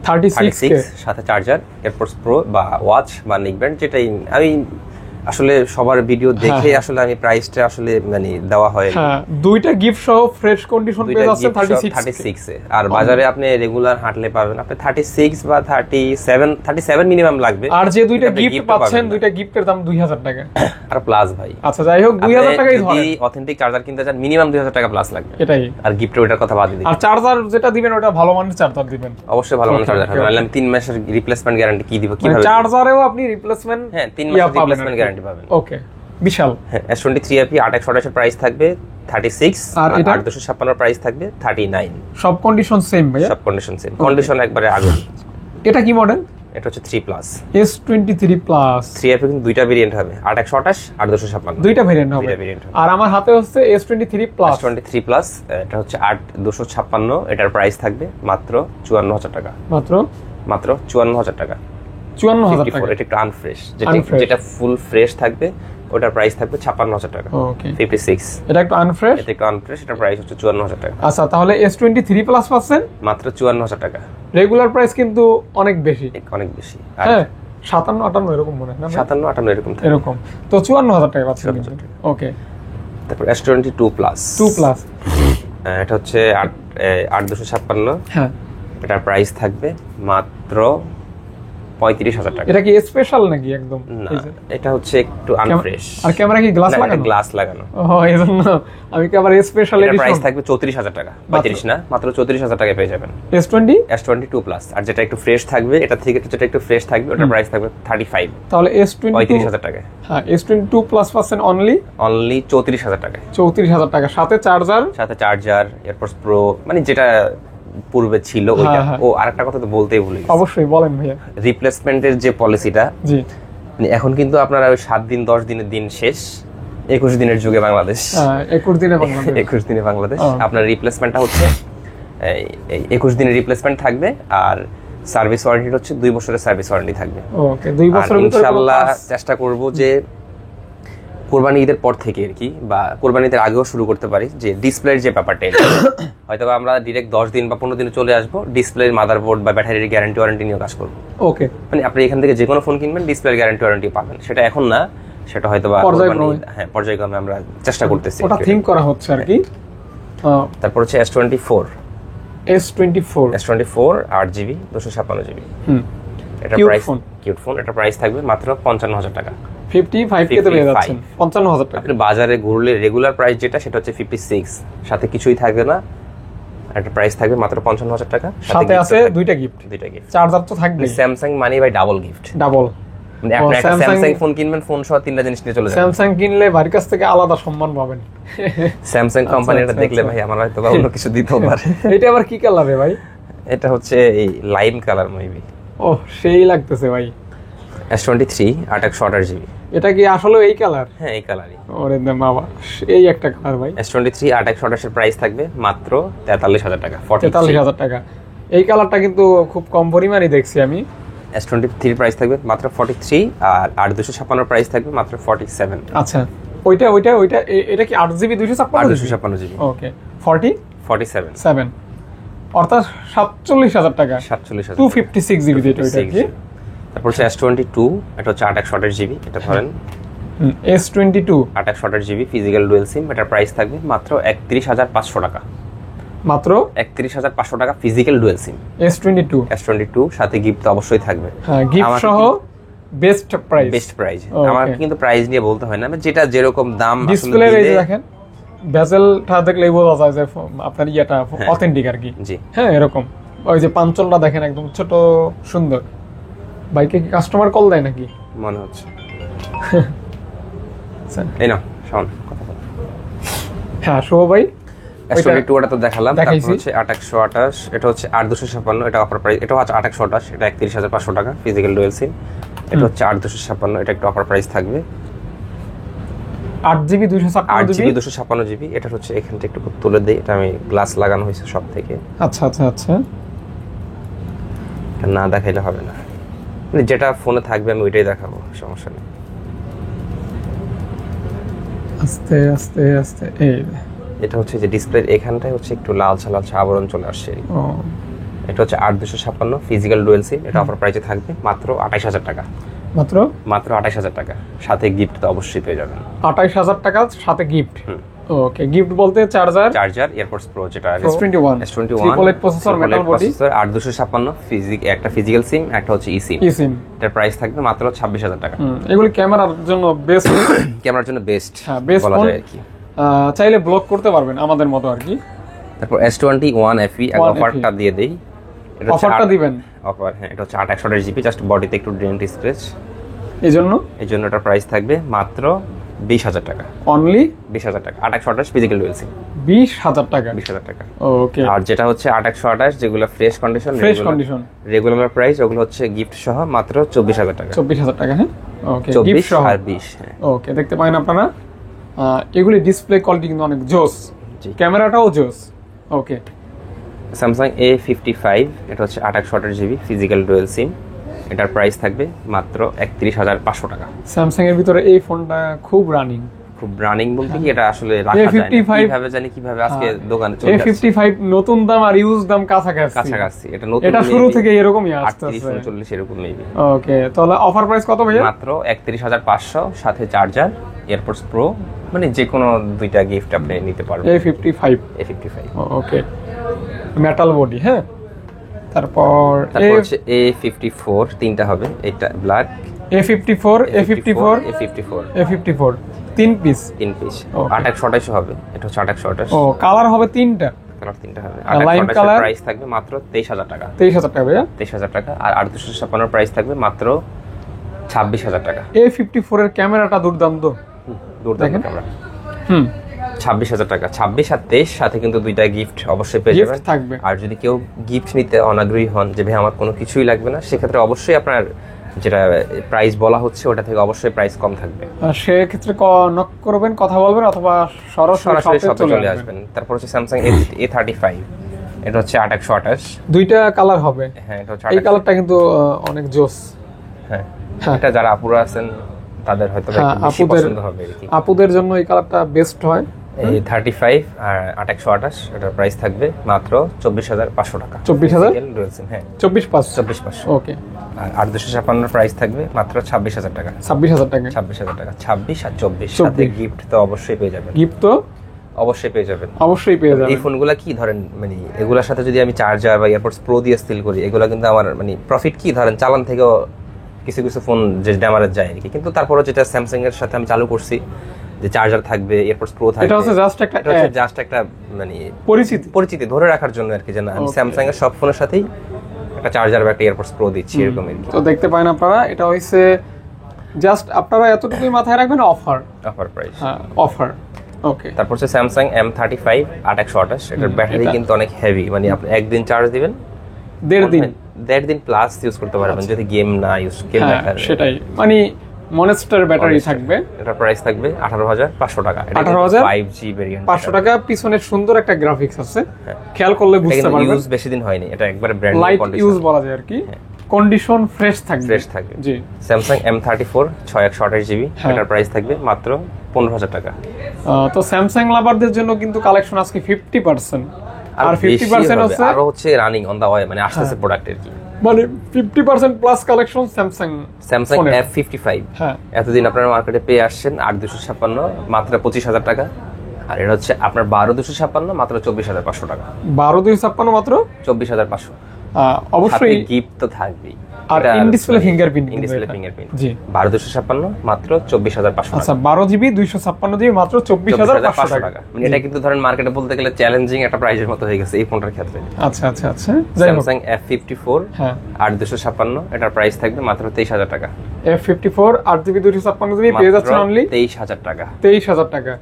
36 সাথে চার্জার, এয়ারপডস প্রো বা ওয়াচ বা নিকব্যান্ড, যেটাই আমি আসলে সবার ভিডিও দেখে আসলে আমি প্রাইসটা আসলে মানে দেওয়া হয়। হ্যাঁ, দুইটা গিফট সহ ফ্রেশ কন্ডিশন পেয়ে যাচ্ছেন 36 এ। আর বাজারে আপনি রেগুলার হাঁটলে পাবেন আপনি 36 বা 37 মিনিমাম লাগবে। আর যে দুইটা গিফট পাচ্ছেন, দুইটা গিফটের দাম 2000 টাকা আর প্লাস ভাই। আচ্ছা যাই হোক, 2000 টাকাই ধরেন। যদি অথেন্টিক চার্জার কিনতে চান মিনিমাম 2000 টাকা প্লাস লাগবে, এটাই। আর গিফটের ওটার কথা বাদ দিন। আর চার্জার যেটা দিবেন ওটা ভালো মানের চার্জার দিবেন, অবশ্যই ভালো মানের চার্জার হবে। আমি 3 মাসের রিপ্লেসমেন্ট গ্যারান্টি কি দিব কিভাবে? চার্জারেও আপনি রিপ্লেসমেন্ট, হ্যাঁ 3 মাসের রিপ্লেসমেন্ট গ্যারান্টি পাবেন। ওকে, বিশাল। হ্যাঁ, S23 FE 8/128 এর প্রাইস থাকবে 36, আর 8/256 এর প্রাইস থাকবে 39। সব কন্ডিশন সেম ভাই? সব কন্ডিশন সেম, কন্ডিশন একবারে আগে। এটা কি মডেল? এটা হচ্ছে 3 প্লাস। S23 প্লাস 3 FE কিন্তু দুইটা ভেরিয়েন্ট হবে, 8/128 8/256 দুইটা ভেরিয়েন্ট হবে। আর আমার হাতে হচ্ছে S23 প্লাস। S23 প্লাস এটা হচ্ছে 8/256, এটার প্রাইস থাকবে মাত্র 54000 টাকা। মাত্র 54000 টাকা। 54000 টাকা। এটা একটু আনফ্রেশ, যেটা ফুল ফ্রেশ থাকবে ওটার প্রাইস থাকবে 56000 টাকা। ওকে, 56। এটা একটু আনফ্রেশ, এটার প্রাইস হচ্ছে 54000 টাকা। আচ্ছা, তাহলে S23 প্লাস পাচ্ছেন মাত্র 54000 টাকা। রেগুলার প্রাইস কিন্তু অনেক বেশি। হ্যাঁ, 57-58 এরকম মনে হয় না? 57-58 এরকম থাকে। এরকম তো 54000 টাকা পাচ্ছেন। ওকে, তারপর S22 প্লাস। 2 প্লাস এটা হচ্ছে 8/256। হ্যাঁ, এটার প্রাইস থাকবে মাত্র 35000 টাকা। এটা কি স্পেশাল নাকি একদম? না, এটা হচ্ছে একটু আনফ্রেশ। আর ক্যামেরা কি গ্লাস লাগানো? গ্লাস লাগানো। ও, এজন্য আমি কি আবার স্পেশাল এডিশন। এর প্রাইস থাকবে 34000 টাকা। 35 না, মাত্র 34000 টাকায় পেয়ে যাবেন S22 প্লাস। আর যেটা একটু ফ্রেশ থাকবে, এটা থেকে যেটা একটু ফ্রেশ থাকবে ওটার প্রাইস থাকবে 35। তাহলে S22 35000 টাকা। হ্যাঁ, S22 প্লাস পাচ্ছেন অনলি 34000 টাকা। 34000 টাকা, সাথে চার্জার, এয়ারপডস প্রো, মানে যেটা পূর্বে ছিল ওইটা। ও আরেকটা কথা তো বলতেই ভুলে গেছি। অবশ্যই বলেন ভাইয়া। রিপ্লেসমেন্টের যে পলিসিটা, জি, এখন কিন্তু আপনারা ওই 7 দিন 10 দিনের দিন শেষ, 21 দিনের যুগে বাংলাদেশ। 21 দিনে বাংলাদেশ। আপনার রিপ্লেসমেন্টটা হচ্ছে এই 21 দিনের রিপ্লেসমেন্ট থাকবে, আর সার্ভিস ওয়ারেন্টি হচ্ছে 2 বছরের সার্ভিস ওয়ারেন্টি থাকবে। ওকে, 2 বছরের ভিতরে ইনশাআল্লাহ চেষ্টা করব যে কোরবানি ঈদের পর থেকে আর কি, বা কোরবানি ঈদের আগেও শুরু করতে পারি, যে ডিসপ্লের যে ব্যাপারটা হয়তো আমরা ডিরেক্ট 10 দিন বা 15 দিনে চলে আসবো, ডিসপ্লের মাদারবোর্ড বা ব্যাটারির গ্যারান্টি ওয়ারেন্টি নিয়ে কাজ করবো। ওকে, মানে আপনি এখান থেকে যে কোনো ফোন কিনবেন ডিসপ্লের গ্যারান্টি ওয়ারেন্টি পাবেন, সেটা এখন না, সেটা হয়তো বা পর্যায়ক্রমে আমরা চেষ্টা করতেছি, ওটা থিঙ্ক করা হচ্ছে আর কি। তারপর হচ্ছে S24 8GB 256GB। এটা প্রাইস কিউট ফোন, এটা প্রাইস থাকবে মাত্র 55,000 টাকা। 55 কে তো পেয়ে যাচ্ছেন 55,000 টাকা। আপনি বাজারে ঘুরলে রেগুলার প্রাইস যেটা সেটা হচ্ছে 56, সাথে কিছুই থাকবে না, একটা প্রাইস থাকবে মাত্র 55,000 টাকা, সাথে আছে দুইটা গিফট। চার্জার তো থাকবে, Samsung money buy double gift. মানে আপনি একটা স্যামসাং ফোন কিনবেন, ফোন সহ তিনটা জিনিস নিয়ে চলে যাবেন। স্যামসাং কিনলে বাড়ির কাছ থেকে আলাদা সম্মান পাবেন। স্যামসাং কোম্পানিটা দেখলে ভাই আমার হয়তো অন্য কিছু দিতেও পারে। এটা আবার কি কালারে ভাই? এটা হচ্ছে এই লাইম কালার মেবি। ও সেই লাগতেছে ভাই। S23 8/128GB। এটা কি আসলে এই কালার? হ্যাঁ এই কালারই। ওরে বাবা, এই একটা কালার ভাই। S23 8/128 এর প্রাইস থাকবে মাত্র 43,000 টাকা। 43,000 টাকা। এই কালারটা কিন্তু খুব কম পরিমাণই দেখছি আমি। S23 প্রাইস থাকবে মাত্র 43, আর 8256 প্রাইস থাকবে মাত্র 47। আচ্ছা, ওইটা এটা কি 8GB 256GB? ওকে, 47 অর্থাৎ 47,000 টাকা। 47,000 256GB এটা কি? তারপর হচ্ছে S22, এটা হচ্ছে 8/128GB, এটা ধরেন। S22 8/128GB physical dual SIM, এটার প্রাইস থাকবে মাত্র 31,500 টাকা। মাত্র 31,500 টাকা ফিজিক্যাল ডুয়াল সিম। S22 সাথে গিফট তো অবশ্যই থাকবে। হ্যাঁ, গিফট সহ বেস্ট প্রাইস। আমার কিন্তু প্রাইস নিয়ে বলতে হয় না, মানে যেরকম দাম ডিসপ্লে এই যে দেখেন, বেজেলটা দেখলেই বোঝা যায় যে আপনার ইয়েটা অথেন্টিক আর কি। জি হ্যাঁ, এরকম। ওই যে পাঞ্চলটা দেখেন, একদম ছোট সুন্দর। বাইকে কি কাস্টমার কল দেয় নাকি মনে হচ্ছে? এই না শোন কথা বল। হ্যাঁ শুভ ভাই, S22 ওটা তো দেখালাম। তারপর হচ্ছে 8/128, এটা হচ্ছে 8/256, এটা অফার প্রাইস। এটা হচ্ছে 8/128, এটা 31,500 টাকা ফিজিক্যাল ডুয়াল সিম। এটা হচ্ছে 8/256, এটা একটু অফার প্রাইস থাকবে 8GB 256GB। এটা হচ্ছে এখান থেকে একটু তুলে দেই, এটা আমি গ্লাস লাগানো হয়েছে সব থেকে। আচ্ছা, না দেখাইলে হবে না, মানে যেটা ফোনে থাকবে আমি ওইটাই দেখাবো, সমস্যা নেই। আস্তে এই এটা হচ্ছে যে ডিসপ্লের এখানটায় হচ্ছে একটু লাল আবরণ চলে আসছে। এটা হচ্ছে 8/256 ফিজিক্যাল ডুয়াল সিম, এটা অফার প্রাইসে থাকবে মাত্র 28,000 টাকা। মাত্র 28,000 টাকা, সাথে গিফট তো অবশ্যই পেয়ে যাবেন। 28,000 টাকা সাথে গিফট। ওকে, গিফট বলতে চার্জার এয়ারপডস প্রো, যেটা S21 triple processor, metal body, 8/256 একটা ফিজিক্যাল সিম, একটা হচ্ছে ই সিম। এটার প্রাইস থাকবে মাত্র 26,000 টাকা। এগুলি ক্যামেরার জন্য বেস্ট। ক্যামেরার জন্য বেস্ট বলা যায় আর কি। চাইলে ব্লক করতে পারবেন আমাদের মতো আর কি। তারপর S21 FE অফারটা দিয়ে দেই। অফারটা দিবেন? অফার, হ্যাঁ। এটা হচ্ছে 8/128GB, জাস্ট বডিতে একটু ডেন্ট স্ক্র্যাচ, এই জন্য এটার প্রাইস থাকবে মাত্র 20,000 টাকা। অনলি 20,000 টাকা। 8/128 ফিজিক্যাল ডুয়াল সিম 20,000 টাকা। ওকে। আর যেটা হচ্ছে 8/128 যেগুলো ফ্রেশ কন্ডিশন রেগুলার প্রাইস, ওগুলো হচ্ছে গিফট সহ মাত্র 24,000 টাকা। 24,000 টাকা, হ্যাঁ। ওকে, গিফট সহ আর 20। ওকে, দেখতে পারেন আপনারা। এগুলি ডিসপ্লে কোয়ালিটি কিন্তু অনেক জোস, ক্যামেরাটাও জোস। ওকে, স্যামসাং A55, এটা হচ্ছে 8/128GB ফিজিক্যাল ডুয়াল সিম, এটার প্রাইস থাকবে মাত্র 31,500 টাকা। স্যামসাং এর ভিতরে এই ফোনটা খুব রানিং বলতে কি এটা আসলে রাখা যায় না, কিভাবে আজকে দোকানে চলে যাচ্ছে। A55 নতুন দাম আর ইউজ দাম কাছাকাছি। এটা নতুন, এটা শুরু থেকে এরকমই আসছে, 40 এরকম নেবে। ওকে, তাহলে অফার প্রাইস কত ভাইয়া? মাত্র 31,500, সাথে চার্জার, এয়ারপডস প্রো, মানে যে কোনো দুইটা গিফট আপনি নিতে পারবেন। A55। ওকে, মেটাল বডি, হ্যাঁ। তারপর হচ্ছে A54, তিনটা হবে, এটা ব্ল্যাক A54 তিন পিস 8/128 হবে। এটা হচ্ছে 8/128। ও, কালার হবে তিনটা হবে। 8/128 প্রাইস থাকবে মাত্র 23,000 টাকা। 23,000 টাকা ভাইয়া? 23,000 টাকা। আর 8/256 প্রাইস থাকবে মাত্র 26,000 টাকা। A54 এর ক্যামেরাটা দুর্দান্ত ক্যামেরা। 26,000 টাকা। 26 আর 23 সাথে কিন্তু দুইটা গিফট অবশ্যই পেয়ে যাবেন। আর যদি কেউ গিফট নিতে অনাগ্রহী হন, যে ভাই আমার কোনো কিছুই লাগবে না, সেক্ষেত্রে অবশ্যই আপনার যেটা প্রাইস বলা হচ্ছে ওটা থেকে অবশ্যই প্রাইস কম থাকবে। সেক্ষেত্রে নক করবেন, কথা বলবেন, অথবা সরাসরি শপে চলে আসবেন। তারপর হচ্ছে স্যামসাং A35, এটা হচ্ছে 8/128, দুইটা কালার হবে। হ্যাঁ, এটা হচ্ছে এই কালারটা কিন্তু অনেক জোস। হ্যাঁ, এটা যারা আপুরা আছেন তাদের হয়তো বেশি পছন্দ হবে আর কি। আপুদের জন্য এই কালারটা বেস্ট হয়। এই 35 আর 8128 এটার প্রাইস থাকবে মাত্র 24500 টাকা। 24000 হ্যাঁ 24500 ওকে। আর 8256 প্রাইস থাকবে মাত্র 26000 টাকা। 26000 টাকা 26000 টাকা 26 আর 24 সাথে গিফট তো অবশ্যই পেয়ে যাবেন। গিফট তো অবশ্যই পেয়ে যাবেন। অবশ্যই পেয়ে যাবেন। এই ফোনগুলা কি ধরেন মানে এগুলোর সাথে যদি আমি চার্জার বা এয়ারপডস প্রো দিয়ে স্টিল করি, এগুলো কিন্তু আমার মানে প্রফিট কি ধরেন চালান থেকেও কিছু কিছু ফোন যে ড্যামারেজ যায় আর কি। কিন্তু তারপরে যেটা স্যামসাং এর সাথে আমি চালু করছি যে চার্জার থাকবে, এয়ারপডস প্রো থাকবে, এটা হচ্ছে জাস্ট একটা মানে পরিচিতি ধরে রাখার জন্য আর কি, যে না আমি স্যামসাং এর সব ফোনের সাথেই একটা চার্জার বা একটা এয়ারপডস প্রো দিচ্ছি এরকম আর কি। তো দেখতে পারেন আপনারা, এটা হইছে জাস্ট আপনারা এতটুকুই মাথায় রাখবেন, অফার প্রাইস। হ্যাঁ অফার ওকে। তারপর হচ্ছে স্যামসাং M35 8128 এটার ব্যাটারি কিন্তু অনেক হেভি, মানে আপনি একদিন চার্জ দিবেন দেড় দিন প্লাস ইউজ করতে পারবেন যদি গেম না সেটাই মানে মনস্টার ব্যাটারি থাকবে। এটা প্রাইস থাকবে 18500 টাকা। 18000 5G ভেরিয়েন্ট 500 টাকা। পিছনে সুন্দর একটা গ্রাফিক্স আছে, খেয়াল করলে বুঝতে পারবেন। ইউজ বেশি দিন হয়নি, এটা একবারে ব্র্যান্ড নিউ লাইট ইউজ বলা যায় আর কি। কন্ডিশন ফ্রেশ থাকবে জি। স্যামসাং M34 6128GB এটার প্রাইস থাকবে মাত্র 15000 টাকা। তো স্যামসাং লাভারদের জন্য কিন্তু কালেকশন আজকে 50%, আর 50% হচ্ছে আরো হচ্ছে রানিং অন দা ওয়ে, মানে আসছে প্রোডাক্ট আর কি, মানে 50% প্লাস কালেকশন স্যামসাং F55। এতদিন আপনারা মার্কেটে পেয়ে আসছেন 8256 মাত্র 25000 টাকা। আর এটা হচ্ছে আপনার 12256 মাত্র 24500 টাকা। 12256 মাত্র 24500। অবশ্যই গিফট তো থাকবেই। আর ইন ডিসপ্লে ফিঙ্গারপ্রিন্ট জি। 12256 মাত্র 24500 আচ্ছা 12GB 256GB মাত্র 24500 টাকা। মানে এটা কিন্তু ধরেন মার্কেটে বলতে গেলে চ্যালেঞ্জিং একটা প্রাইসের মতো হয়ে গেছে এই ফোনটার ক্ষেত্রে। আচ্ছা স্যামসাং F54 8256 এটার প্রাইস থাকবে মাত্র 23000 টাকা। F54 8GB 256GB পেয়ে যাচ্ছেন অনলি 23000 টাকা। 23000 টাকা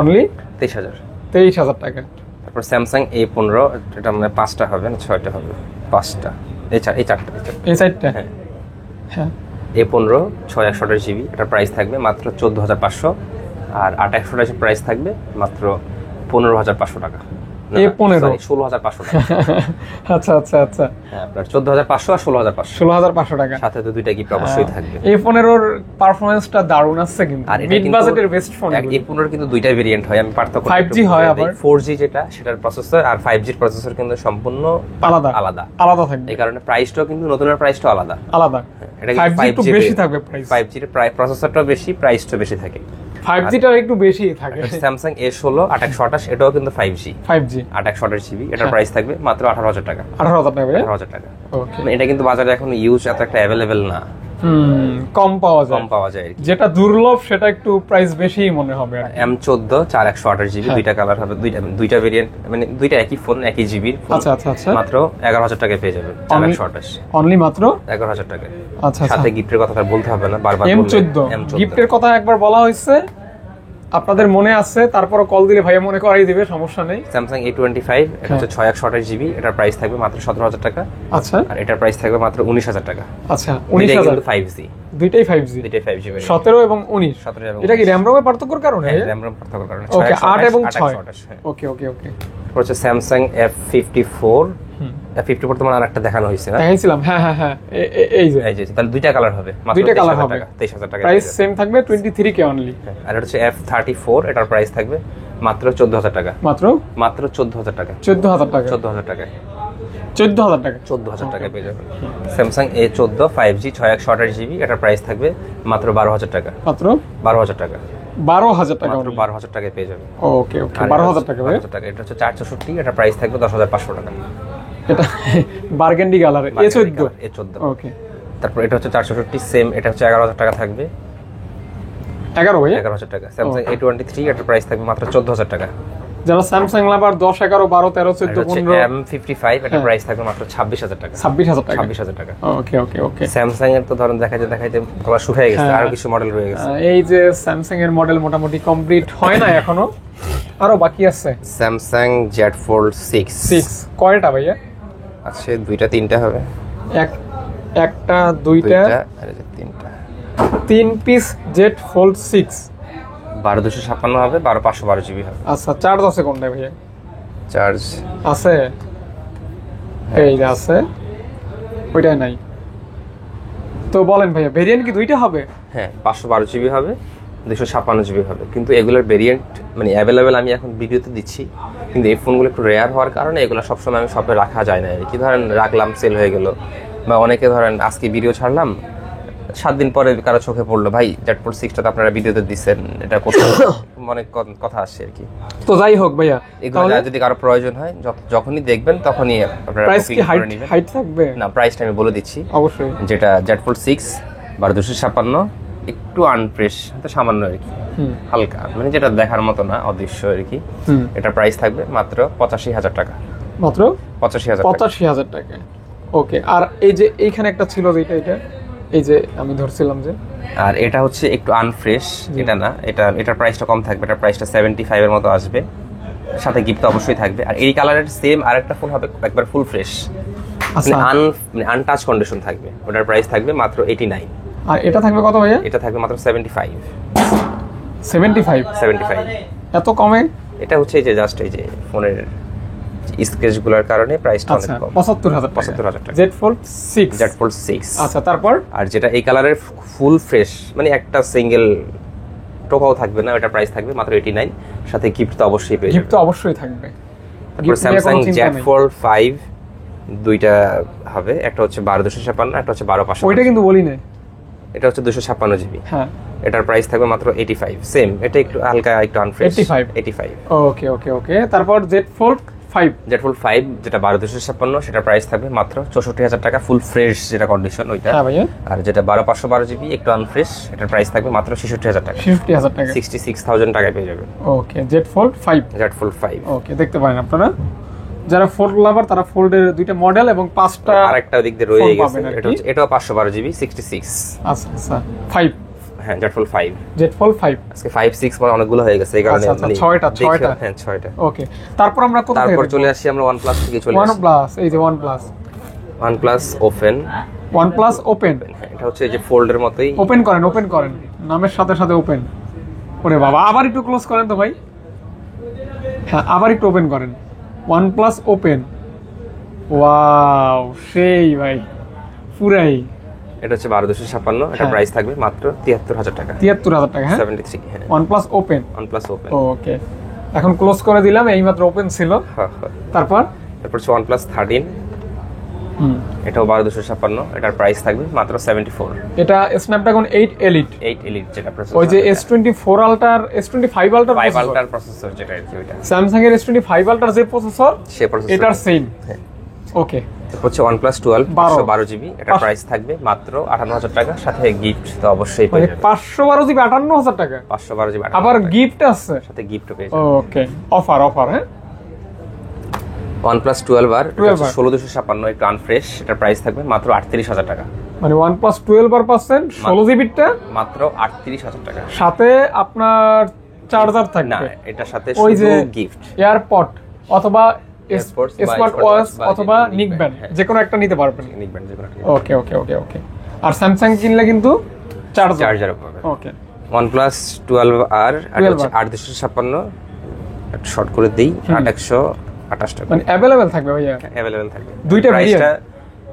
অনলি 23000 টাকা। তারপর স্যামসাং A15 এটা মানে 5টা হবে না 6টা হবে, 5টা এই চারটা হ্যাঁ। A15 6128GB এটার প্রাইস থাকবে মাত্র 14500, আর 8128 প্রাইস থাকবে মাত্র 15500 টাকা। A15 16500 টাকা। আচ্ছা হ্যাঁ আপনার 14500 আর 16500 টাকা, সাথে তো দুইটা গিফট অবশ্যই থাকবে। A15 এর পারফরম্যান্সটা দারুণ আছে কিন্তু, মিড বাজেটের বেস্ট ফোন। A15 কিন্তু দুইটা ভেরিয়েন্ট হয়, আমি পার্থক্য 5G হয় আবার 4G যেটা সেটার প্রসেসর আর 5G এর প্রসেসর কিন্তু সম্পূর্ণ আলাদা থাকবে। এই কারণে প্রাইসটাও কিন্তু নতুনের প্রাইসটাও আলাদা। এটা 5G একটু বেশি থাকবে প্রাইস, 5G এর প্রসেসরটাও বেশি, প্রাইসটাও বেশি থাকে। 5G টা একটু বেশি থাকে। স্যামসাং A16 8128 এটাও কিন্তু 5G 8128GB এটার প্রাইস থাকবে মাত্র 18000 টাকা। 18000 টাকা ওকে। এটা কিন্তু বাজারে এখন ইউজ এত একটা अवेलेबल না, কম পাওয়া যায় যেটা দুর্লভ সেটা একটু প্রাইস বেশি মনে হবে। M14 4128GB দুইটা কালার হবে, দুইটা ভেরিয়েন্ট, মানে দুইটা একই ফোন একই জিবির। আচ্ছা মাত্র 11000 টাকায় পেয়ে যাবেন 4128 অনলি মাত্র 11000 টাকা। আচ্ছা সাথে গিফটের কথা বলতে হবে না, বারবার M14 গিফটের কথা একবার বলা হয়েছে, আপনাদের মনে আছে, তারপরও কল দিলে ভাইয়া মনে করাই দিবে, সমস্যা নেই। স্যামসাং A25 এটা হচ্ছে 6128GB এটার প্রাইস থাকবে মাত্র 17000 টাকা। আচ্ছা আর এটার প্রাইস থাকবে মাত্র 19000 টাকা। আচ্ছা 19000 5G দুইটাই 5G 17 এবং 19। এটা কি র‍্যাম রোমের পার্থক্যের কারণে? হ্যাঁ র‍্যাম রোম পার্থক্যের কারণে। ওকে 8 এবং 6 ওকে। হচ্ছে স্যামসাং F54 F54 তোমার আরেকটা দেখানো হয়েছে না? দেখাইছিলাম হ্যাঁ এই যে তাহলে দুইটা কালার হবে, মাত্র 23000 টাকা। প্রাইস সেম থাকবে 23K অনলি। আর এটা হচ্ছে F34 এটার প্রাইস থাকবে মাত্র 14000 টাকা। মাত্র 14000 টাকা। 14000 টাকা 14000 টাকা পেয়ে যাবেন। স্যামসাং A14 5G 6128GB এটার প্রাইস থাকবে মাত্র 12000 টাকা। মাত্র 12000 টাকা 12000 টাকায় পেয়ে যাবেন। ওকে 12000 টাকা। এটা হচ্ছে 464 এটার প্রাইস থাকবে 10500 টাকা। এটা বারগেন্ডি কালার A14 ওকে। তারপর এটা হচ্ছে 464 সেম, এটা হচ্ছে 11000 টাকা থাকবে। 11000 টাকা। স্যামসাং A23 এটার প্রাইস থাকবে মাত্র 14000 টাকা। যারা স্যামসাং লাভার 10 11 12 13 14 15 M55 এটার প্রাইস থাকবে মাত্র 26000 টাকা। 26000 টাকা ওকে। স্যামসাং এর তো ধরুন দেখাইতে গলা শুকিয়ে গেছে, আর কিছু মডেল রয়ে গেছে। এই যে স্যামসাং এর মডেল মোটামুটি কমপ্লিট হয় না এখনো, আরো বাকি আছে। স্যামসাং Z Fold 6 কয়টা ভাইয়া? আছে দুইটা তিনটা হবে, একটা দুইটা আর তিনটা, 3 পিস Z Fold 6 12256 হবে, 12512GB হবে। আচ্ছা চার্জ আছে কোনটা ভাইয়া? চার্জ আছে এই যে আছে, ওইটাই নাই। তো বলেন ভাইয়া, ভেরিয়েন্ট কি দুইটা হবে? হ্যাঁ, 512 জিবি হবে, 256 জিবি হবে, কিন্তু এগুলোর ভেরিয়েন্ট মানে অ্যাভেলেবেল আমি এখন ভিডিওতে দিচ্ছি, কিন্তু এই ফোনগুলো একটু রেয়ার হওয়ার কারণে এগুলো সবসময় আমি শপে রাখা যায় না আর কি। ধরেন রাখলাম, সেল হয়ে গেল, বা অনেকে ধরেন আজকে ভিডিও ছাড়লাম, 7 দিন পরে কারো চোখে পড়লো, ভাই Z Fold 6টা তো আপনারা ভিডিওতে দিচ্ছেন, এটা কোথায়, অনেক কথা আসছে আর কি। তো যাই হোক ভাইয়া, এগুলো যদি কারো প্রয়োজন হয় যখনই দেখবেন তখনই আপনারা প্রাইস কি হাইট থাকবে? না, প্রাইসটা আমি বলে দিচ্ছি অবশ্যই। যেটা Z Fold 6 1256 একটু আনফ্রেশ, তো সামান্য আর কি, হালকা, মানে যেটা দেখার মতো না, অদৃশ্য আর কি। এটা প্রাইস থাকবে মাত্র 85,000 টাকা। মাত্র 85,000 টাকা। ওকে, আর এই যে এইখানে একটা ছিল যেটা, এটা এই যে আমি ধরছিলাম যে, আর এটা হচ্ছে একটু আনফ্রেশ, এটা না, এটার প্রাইসটা কম থাকবে, এটার প্রাইসটা 75 এর মতো আসবে, সাথে গিফট অবশ্যই থাকবে। আর এই কালারের সেম আরেকটা ফোন হবে একবার ফুল ফ্রেশ, মানে আনটাচ কন্ডিশন থাকবে, ওটার প্রাইস থাকবে মাত্র 89। আর এটা থাকবে কত ভাইয়া? এটা থাকবে মাত্র 75। এত কমে? এটা হচ্ছে এই যে জাস্ট এই যে ফোনের স্কেচগুলোর কারণে প্রাইসটা অনেক কম, 75,000 টাকা। Z Fold 6। আচ্ছা, তারপর আর যেটা এই কালারের ফুল ফ্রেশ, মানে একটা সিঙ্গেল টোকাও থাকবে না, ওটা প্রাইস থাকবে মাত্র 89, সাথে গিফট তো অবশ্যই পেয়ে যাবেন। গিফট তো অবশ্যই থাকবে। তারপর Samsung Z Fold 5 দুইটা হবে, একটা হচ্ছে 12/256, একটা হচ্ছে 12/500। ওইটা কিন্তু বলি না, এটা হচ্ছে 256 জিবি। হ্যাঁ, এটার প্রাইস থাকবে মাত্র 85, সেম, এটা একটু হালকা একটু আনফ্রেশ, 85। ওকে। তারপর Z Fold 5 যেটা 12/256, সেটা প্রাইস থাকবে মাত্র 64,000 টাকা, ফুল ফ্রেশ যেটা কন্ডিশন ওইটা। হ্যাঁ ভাইয়া। আর যেটা 12/512 জিবি একটু আনফ্রেশ, এটার প্রাইস থাকবে মাত্র 66,000 টাকা। 66,000 টাকায় পেয়ে যাবেন। ওকে, Z Fold 5। ওকে, দেখতে পারেন আপনারা যারা ফোল্ড লাভার, তারা ফোল্ডের দুইটা মডেল এবং 5টা আরেকটা দিক দিয়ে রয়ে গেছে, এটাও 512 জিবি 66। আচ্ছা 5। হ্যাঁ, Z Fold 5। আজকে 5 6 মানে অনেকগুলো হয়ে গেছে, এই কারণে মানে 6টা। হ্যাঁ, 6টা। ওকে, তারপর আমরা তারপর চলে আসি আমরা OnePlus থেকে চলে আসি। OnePlus, এই যে OnePlus ওপেন। এটা হচ্ছে এই যে ফোল্ডের মতোই, ওপেন করেন, নামের সাথে সাথে ওপেন। ওরে বাবা, আবার একটু ক্লোজ করেন তো ভাই। হ্যাঁ, আবার একটু ওপেন করেন। OnePlus ওপেন, ওয়াও, সেই ভাই, পুরাই। এটা হচ্ছে 12/256, এটা প্রাইস থাকবে মাত্র 73,000 টাকা। 73,000 টাকা, হ্যাঁ, 73। হ্যাঁ, OnePlus ওপেন। ওকে, এখন ক্লোজ করে দিলাম, এইমাত্র ওপেন ছিল। হ্যাঁ। তারপর হচ্ছে OnePlus 13। এটাও 12/256, এটার প্রাইস থাকবে মাত্র 74। এটা স্ন্যাপড্রাগন 8 এলিট যেটা প্রসেসর, ওই যে S24 আল্ট্রার S25 আল্ট্রার প্রসেসর, যেটা আর কি, ওইটা স্যামসাং এর S25 আল্ট্রার যে প্রসেসর, সে প্রসেসর এটার সেম। ওকে, হচ্ছে OnePlus 12 512 জিবি, এটার প্রাইস থাকবে মাত্র 58,000 টাকা, সাথে গিফট তো অবশ্যই পেয়ে যাবেন। 512 জিবি 58,000 টাকা, 512 জিবি আবার গিফট আছে, সাথে গিফটও পেয়ে যাবেন। ওকে, অফার, হ্যাঁ। OnePlus 12 আর 16/256 একটু আনফ্রেশ, এটার প্রাইস থাকবে মাত্র 38,000 টাকা। মানে OnePlus 12 আর পাচ্ছেন 16 জিবিটা মাত্র 38,000 টাকা, সাথে আপনার চার্জার থাকবে না, এটার সাথে শুধু গিফট, এয়ারপড অথবা স্মার্ট ওয়াচ অথবা নিকব্যান্ড, যে কোনো একটা নিতে পারবেন। ওকে। আর স্যামসাং কিনলে কিন্তু চার্জার পাবে। ওকে, OnePlus 12 আর 8/256 একটু শর্ট করে দেই, 828 টাকা, মানে अवेलेबल থাকবে ভাইয়া, अवेलेबल থাকবে। দুইটা প্রাইসটা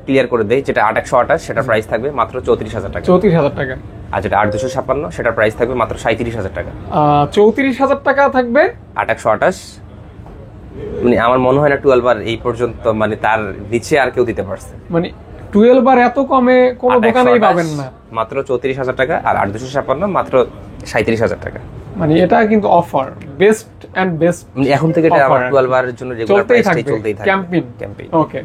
ক্লিয়ার করে দেই, যেটা 828 সেটা প্রাইস থাকবে মাত্র 34,000 টাকা। 34,000 টাকা। আর যেটা 8/256 সেটা প্রাইস থাকবে মাত্র 37,000 টাকা। 34,000 টাকা থাকবে 828। মানে আমার মনে হয় না 12 আর এই পর্যন্ত, মানে তার নিচে আর কেউ দিতে পারছে, মানে 12 আর এত কমে কোনো দোকানেই পাবেন না, মাত্র 34,000 টাকা। আর 8/256 মাত্র 37,000 টাকা। মানে এটা কিন্তু অফার, বেস্ট এন্ড বেস্ট। মানে এখন থেকে এটা আমার 12 আর জন্য রেগুলার প্রাইসটাই চলতেই থাকবে, ক্যাম্পেইন। ওকে,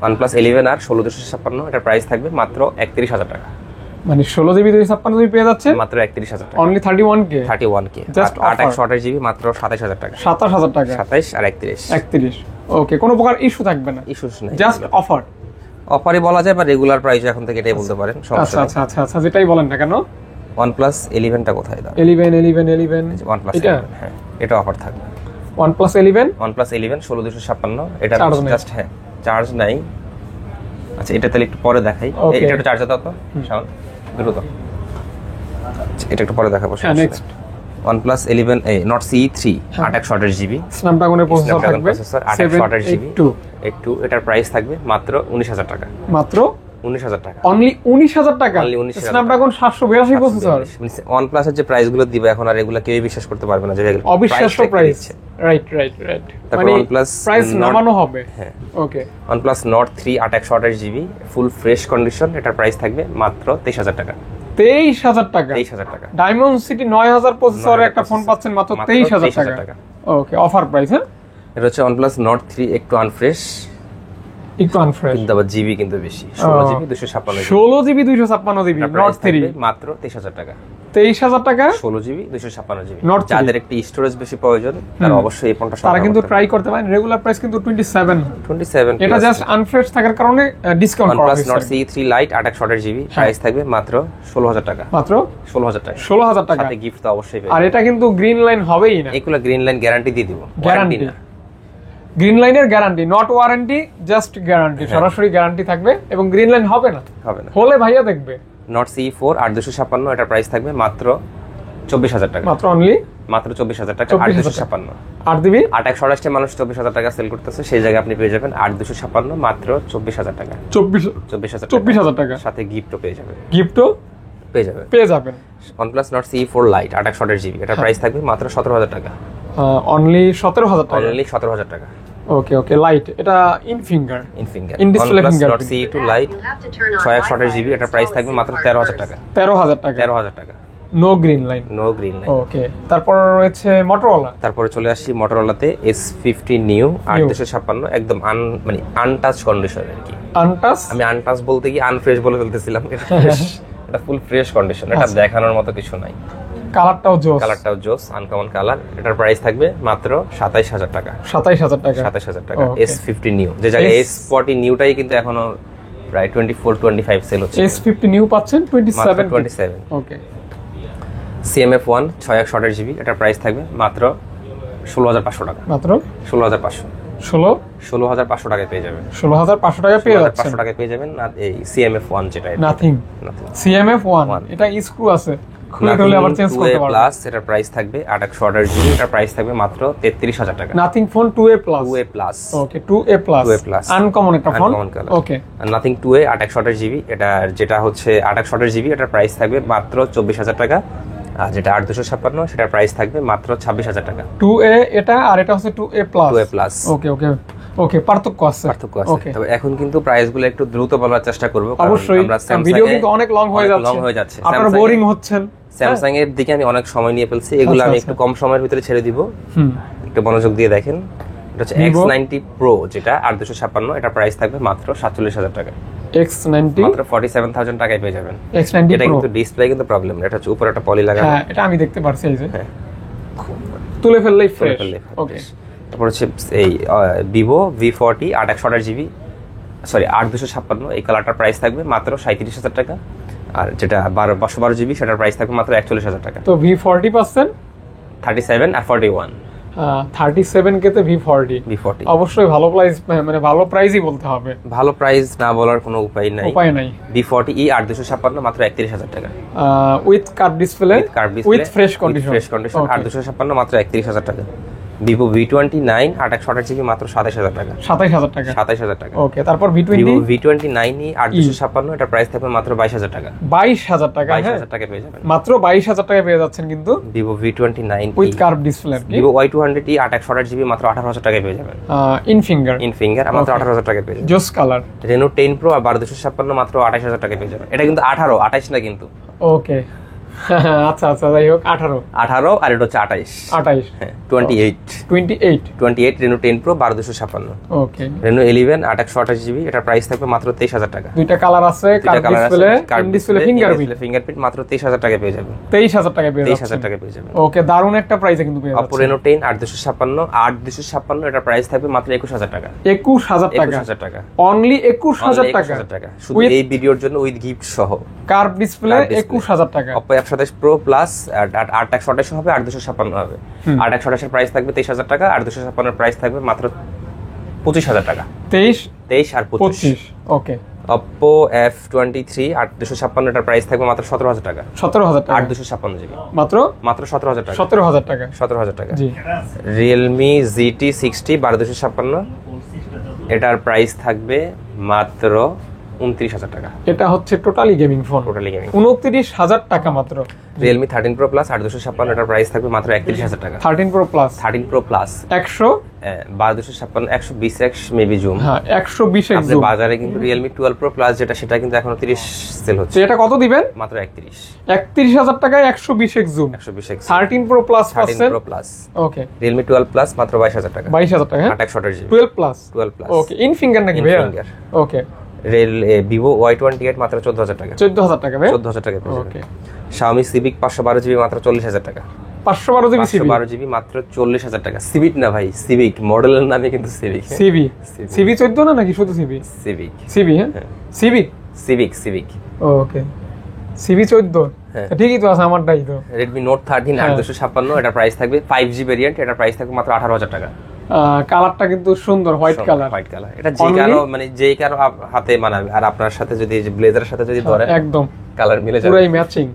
OnePlus 11 আর 16/256 এটার প্রাইস থাকবে মাত্র 31,000 টাকা। মানে 16 জিবি 256 জিবি পেয়ে যাচ্ছে মাত্র 31,000 টাকা, অনলি 31k। জাস্ট 828 জিবি মাত্র 27,000 টাকা। 27,000 টাকা, 27 আর 31। ওকে, কোনো প্রকার ইস্যু থাকবে না, ইস্যুস নাই, জাস্ট অফারই বলা যায়, বা রেগুলার প্রাইস এখন থেকে এটাই বলতে পারেন। আচ্ছা, যেটাই বলেন না কেন। OnePlus 11টা কোথায় দাও? 11 OnePlus 11, হ্যাঁ, এটা অফার থাকবে। OnePlus 11 16/256, এটা জাস্ট, হ্যাঁ, চার্জ নাই। আচ্ছা, এটা তাহলে একটু পরে দেখাই, এটা একটু চার্জ দাও তো শাওন, দ্রুত। এটা একটু পরে দেখাবো। Next OnePlus 11 Nord CE3 828 GB স্ন্যাপড্রাগনের প্রসেসর থাকবে, 828 জিবি একটু, এটার প্রাইস থাকবে মাত্র 19,000 টাকা। মাত্র 19,000 টাকা। অনলি 19,000 টাকা। Only 19,000 Snapdragon 782 processor. OnePlus এর যে প্রাইস গুলো দিবে এখন আর এগুলা কেউই বিশ্বাস করতে পারবে না যে অবিশ্বাস্য প্রাইস। রাইট। মানে OnePlus প্রাইস নামানো হবে। হ্যাঁ, ওকে। OnePlus Nord 3 128GB ফুল ফ্রেশ কন্ডিশন, এটার প্রাইস থাকবে মাত্র 23,000 টাকা। 23,000 টাকা। 23,000 টাকা। ডায়মন্ড সিটি 9000 প্রসেসরের একটা ফোন পাচ্ছেন মাত্র 23,000 টাকা। ওকে, অফার প্রাইস। হ্যাঁ, এটা হচ্ছে OnePlus Nord 3 একটু আনফ্রেশ, কিন্তু আবার জিবি কিন্তু বেশি, 16GB 256GB Nord 3 মাত্র 23,000 টাকা। 23,000 টাকা 16GB 256GB। Nord 3 যাদের একটু স্টোরেজ বেশি প্রয়োজন তারা অবশ্যই এই ফোনটা তারা কিন্তু ট্রাই করতে পারেন। রেগুলার প্রাইস কিন্তু 27। এটা জাস্ট আনফ্রেশ থাকার কারণে ডিসকাউন্ট করা হয়েছে। OnePlus Nord CE3 Lite 828GB price থাকবে মাত্র 16,000 টাকা। মাত্র 16,000 টাকা। 16,000 টাকা। সাথে গিফট তো অবশ্যই পেয়ে আর এটা কিন্তু গ্রিন লাইন হবেই না। এগুলা গ্রিন লাইন গ্যারান্টি দিয়ে দিব। গ্যারান্টি না, গ্রিন লাইনের guarantee, not warranty, just guarantee. সরাসরি গ্যারান্টি থাকবে এবং গ্রিন লাইন হবে না। হলে ভাইয়া দেখবে। Nord CE4 8256 এটার প্রাইস থাকবে মাত্র 24,000 টাকা। মাত্র অনলি মাত্র 24,000 টাকা। 8256 8GB 828 মানুষ 24,000 টাকা সেল করতেছে, সেই জায়গায় আপনি পেয়ে যাবেন 8256 মাত্র 24,000 টাকা। 24,000 টাকা সাথে গিফটও পেয়ে যাবেন। গিফটও পেয়ে যাবেন। OnePlus Nord CE4 Lite 828GB এটার প্রাইস থাকবে মাত্র 17,000 টাকা। অনলি 17,000 টাকা। অনলি 17,000 টাকা। ওকে, লাইট এটা in finger in display finger. Nord CE2 Lite 628GB এটার প্রাইস থাকবে মাত্র 13,000 টাকা। 13,000 টাকা। No green line. ওকে, তারপর রয়েছে Motorola। তারপরে চলে আসি Motorola-তে S50 New 8256 একদম মানে আনটাচ কন্ডিশন আর কি। আনটাচ, আমি আনটাচ বলতে কি আনফ্রেশ বলে ফেলতেছিলাম। এটা ফুল ফ্রেশ কন্ডিশন, এটা দেখানোর মতো কিছু নাই। কালারটাও জোস, আনকমন কালার। এটার প্রাইস থাকবে মাত্র 27,000 টাকা। 27,000 টাকা। S50 New, যে জায়গায় S40 Newটাই কিন্তু এখনো প্রায় 24-25 সেল হচ্ছে। S50 New পাচ্ছেন 27। ওকে। CMF1 628GB এটার প্রাইস থাকবে মাত্র 16,500 টাকা। মাত্র 16,500 টাকায় পেয়ে যাবেন। 16,500 টাকা পেয়ে যাচ্ছেন। 500 টাকায় পেয়ে যাবেন। না এই CMF1 যেটা নাথিং CMF1 এটা স্ক্রু আছে, খুলে খুলে আবার চেঞ্জ করতে পারবেন। প্লাস এটার প্রাইস থাকবে 828GB এটার প্রাইস থাকবে মাত্র 33,000 টাকা। Nothing phone 2A plus. Okay, 2A plus uncommon একটা ফোন। ওকে। আর নাথিং 2A 828GB এটা যেটা হচ্ছে 828GB এটার প্রাইস থাকবে মাত্র 24,000 টাকা। আর যেটা 8256 সেটার প্রাইস থাকবে মাত্র 26,000 টাকা। 2A এটা, আর এটা হচ্ছে 2A প্লাস। ওকে, পার্থক্য আছে। তবে এখন কিন্তু প্রাইসগুলো একটু দ্রুত বলার চেষ্টা করব, কারণ অবশ্যই আমরা ভিডিও কিন্তু অনেক লং হয়ে যাচ্ছে, আপনারা বোরিং হচ্ছেন। স্যামসাং এর দিকে আমি অনেক সময় নিয়ে ফেলছি, এগুলো আমি একটু কম সময়ের ভিতরে ছেড়ে দিব। একটু মনোযোগ দিয়ে দেখেন। এটা হচ্ছে X90 Pro যেটা 8256 এটা প্রাইস থাকবে মাত্র 47,000 টাকা। X90 মাত্র 47,000 টাকায় পেয়ে যাবেন। X90 এটা কিন্তু ডিসপ্লে কিন্তু প্রবলেম, এটা হচ্ছে উপরে একটা পলি লাগানো। হ্যাঁ, এটা আমি দেখতে পারছি, এই যে তুলে ফেললেই ফ্রেশ। ওকে। তারপর হচ্ছে এই Vivo V40 828GB সরি 8256 এই কালারটার প্রাইস থাকবে মাত্র 37,000 টাকা। আর যেটা 512GB সেটার প্রাইস থাকবে মাত্র 41,000 টাকা। তো V40 পাচ্ছেন 37 আর 41। 37 কে তে V40 অবশ্যই ভালো প্রাইস, মানে ভালো প্রাইসই বলতে হবে। ভালো প্রাইস না বলার কোনো উপায় নাই। V40e 8256 মাত্র 31,000 টাকা। With curve display with fresh condition 8256 মাত্র 31,000 টাকা। Vivo V29 828GB মাত্র 27,000 টাকা। 27,000 টাকা। ওকে, তারপর Vivo V29e 8256 এটা প্রাইস থাকবে মাত্র 22,000 টাকা। 22,000 টাকা। 22,000 টাকা পেয়ে যাবেন। মাত্র 22,000 টাকা পেয়ে যাচ্ছেন কিন্তু Vivo V29 with curve display. Vivo Y200e 828GB মাত্র 18,000 টাকা পেয়ে যাবেন। ইন ফিঙ্গার মাত্র 18,000 টাকা পেয়ে যাবেন। জোস কালার। Reno 10 Pro আর 1256 মাত্র 28,000 টাকা পেয়ে যাবেন। এটা কিন্তু 28 না কিন্তু। ওকে, আচ্ছা, যাই হোক 18 আর এটা হচ্ছে 28 হ্যাঁ 28 Reno 10 Pro 1256। ওকে। Reno 11 828GB এটা প্রাইস থাকবে মাত্র 23,000 টাকা। দুইটা কালার আছে, কার্ভ ডিসপ্লে ফিঙ্গারপ্রিন্ট মাত্র 23,000 টাকা পেয়ে যাবেন। 23,000 টাকা পেয়ে যাবেন। ওকে, দারুণ একটা প্রাইসে কিন্তু পেয়ে যাচ্ছেন। Oppo Reno 10 856 এটা প্রাইস থাকবে মাত্র 21,000 টাকা। 21,000 টাকা। অনলি 21,000 টাকা। শুধু এই ভিডিওর জন্য উইথ গিফট সহ। কার্ভ ডিসপ্লে 21,000 টাকা। Oppo F27 Pro প্লাস 828 হবে 856 হবে। 828 এর প্রাইস থাকবে 23,000 টাকা আর 256 এর প্রাইস থাকবে মাত্র 25,000 টাকা। 23 আর 25। ওকে। Oppo F23 856 এটার প্রাইস থাকবে মাত্র 17,000 টাকা। 856GB মাত্র 17,000 টাকা। 17,000 টাকা। জি। Realme GT 60 1256 এটার প্রাইস থাকবে মাত্র 29,000 টাকা। এটা হচ্ছে totally gaming phone, totally gaming 29,000 টাকা মাত্র। Realme 13 Pro Plus 8256, এটার প্রাইস থাকবে মাত্র 31,000 টাকা। 13 Pro Plus 13 Pro Plus 12256 120x maybe zoom. হ্যাঁ 120x আপনি জুম। বাজারে কিন্তু Realme 12 Pro Plus যেটা, সেটা কিন্তু এখনো 30 সেল হচ্ছে। এটা কত দিবেন? মাত্র 31। 31,000 টাকায় 120x zoom, 120x 13 Pro Plus 13 পাচ্ছেন। Pro Plus ওকে, Realme 12 Plus মাত্র 22,000 টাকা। 22,000 টাকা। 8/128GB 12 Plus 12 Plus okay, in finger নাকি ভাইয়া? ফিঙ্গার। ওকে, Vivo Y28 মাত্র 14,000 টাকা। 14,000 টাকা ভাই। 14,000 টাকা পেয়ে ওকে, যাবেন। Xiaomi Civic 512GB মাত্র 40,000 টাকা। 512 জিবি সিবি। 512GB মাত্র 40,000 টাকা। Civic না ভাই, Civic মডেলের নামে কিন্তু Civic। সিবি সিবি 14 না নাকি শুধু সিবি? Civic সিবি, হ্যাঁ সিবি। Civic ওকে, সিবি 14। হ্যাঁ। ঠিকই তো আছে, আমারটাই তো। Redmi Note 13 8256, এটার প্রাইস থাকবে 5G ভেরিয়েন্ট, এটার প্রাইস থাকবে মাত্র 18,000 টাকা। কালারটা কিন্তু সুন্দর, হোয়াইট কালার। হোয়াইট কালার, এটা যে কারো মানে যে কারো হাতে মানাবে। আর আপনার সাথে যদি এই যে ব্লেজারের সাথে যদি ধরে একদম কালার মিলে যাবে, পুরাই ম্যাচিং।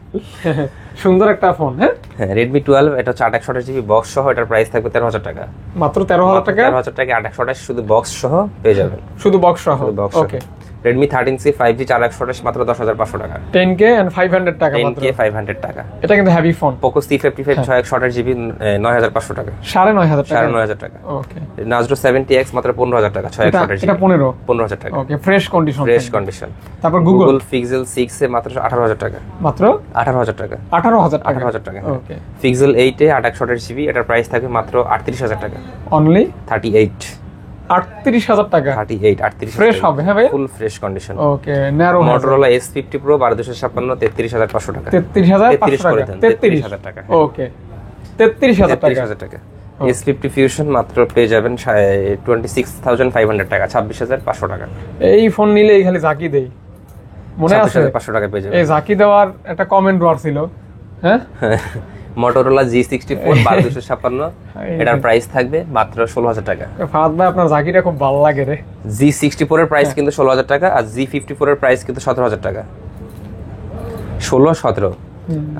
সুন্দর একটা ফোন। হ্যাঁ, Redmi 12 এটা হচ্ছে 8/128GB বক্স সহ, এটার প্রাইস থাকবে 13,000 টাকা। মাত্র 13,000 টাকা। 13,000 টাকা 8/128 শুধু বক্স সহ পেয়ে যাবেন। শুধু বক্স সহ। Box okay, Redmi 13C 5G 4/128 মাত্র 10,500 টাকা। 10K and 500 টাকা মাত্র। 10K 500 টাকা। এটা কিন্তু heavy phone. Poco C55 6/128GB 9,500 টাকা। 9,500 টাকা। 9,500 টাকা। ওকে, Nazro 70X মাত্র 15,000 টাকা। 6/128GB এটা 15,000 টাকা। ওকে, ফ্রেশ কন্ডিশন। Fresh condition. তারপর Google Pixel 6 এ মাত্র 18,000 টাকা। মাত্র 18,000 টাকা। 18,000 টাকা। 18,000 টাকা। ওকে, Pixel 8 এ 8/128GB, এটার প্রাইস থাকবে মাত্র 38,000 টাকা। অনলি 38 38,000 টাকা। 38 ফ্রেশ হবে, হ্যাঁ ভাই। Full fresh condition. Okay, narrow Motorola S50 Pro 12256 33,500 টাকা। 33,500 টাকা। 33,000 টাকা। ওকে, 33,000 টাকা। 33,000 টাকা। S50 Fusion মাত্র পেয়ে যাবেন 26,500 টাকা। 26,500 টাকা। এই ফোন নিলে খালি ঝাঁকি দেই, মনে আছে? 26,500 টাকা পেয়ে যাবেন। এই ঝাঁকি দেওয়ার একটা কমেন্ট ওয়ার ছিল। হ্যাঁ, Motorola G64 12256, এটার প্রাইস থাকবে মাত্র 16,000 টাকা। ফাহাদ ভাই আপনার ঝাঁকিটা খুব ভালো লাগে রে। G64 এর প্রাইস কিন্তু 16,000 টাকা, আর G54 এর প্রাইস কিন্তু 17,000 টাকা। 16, 17।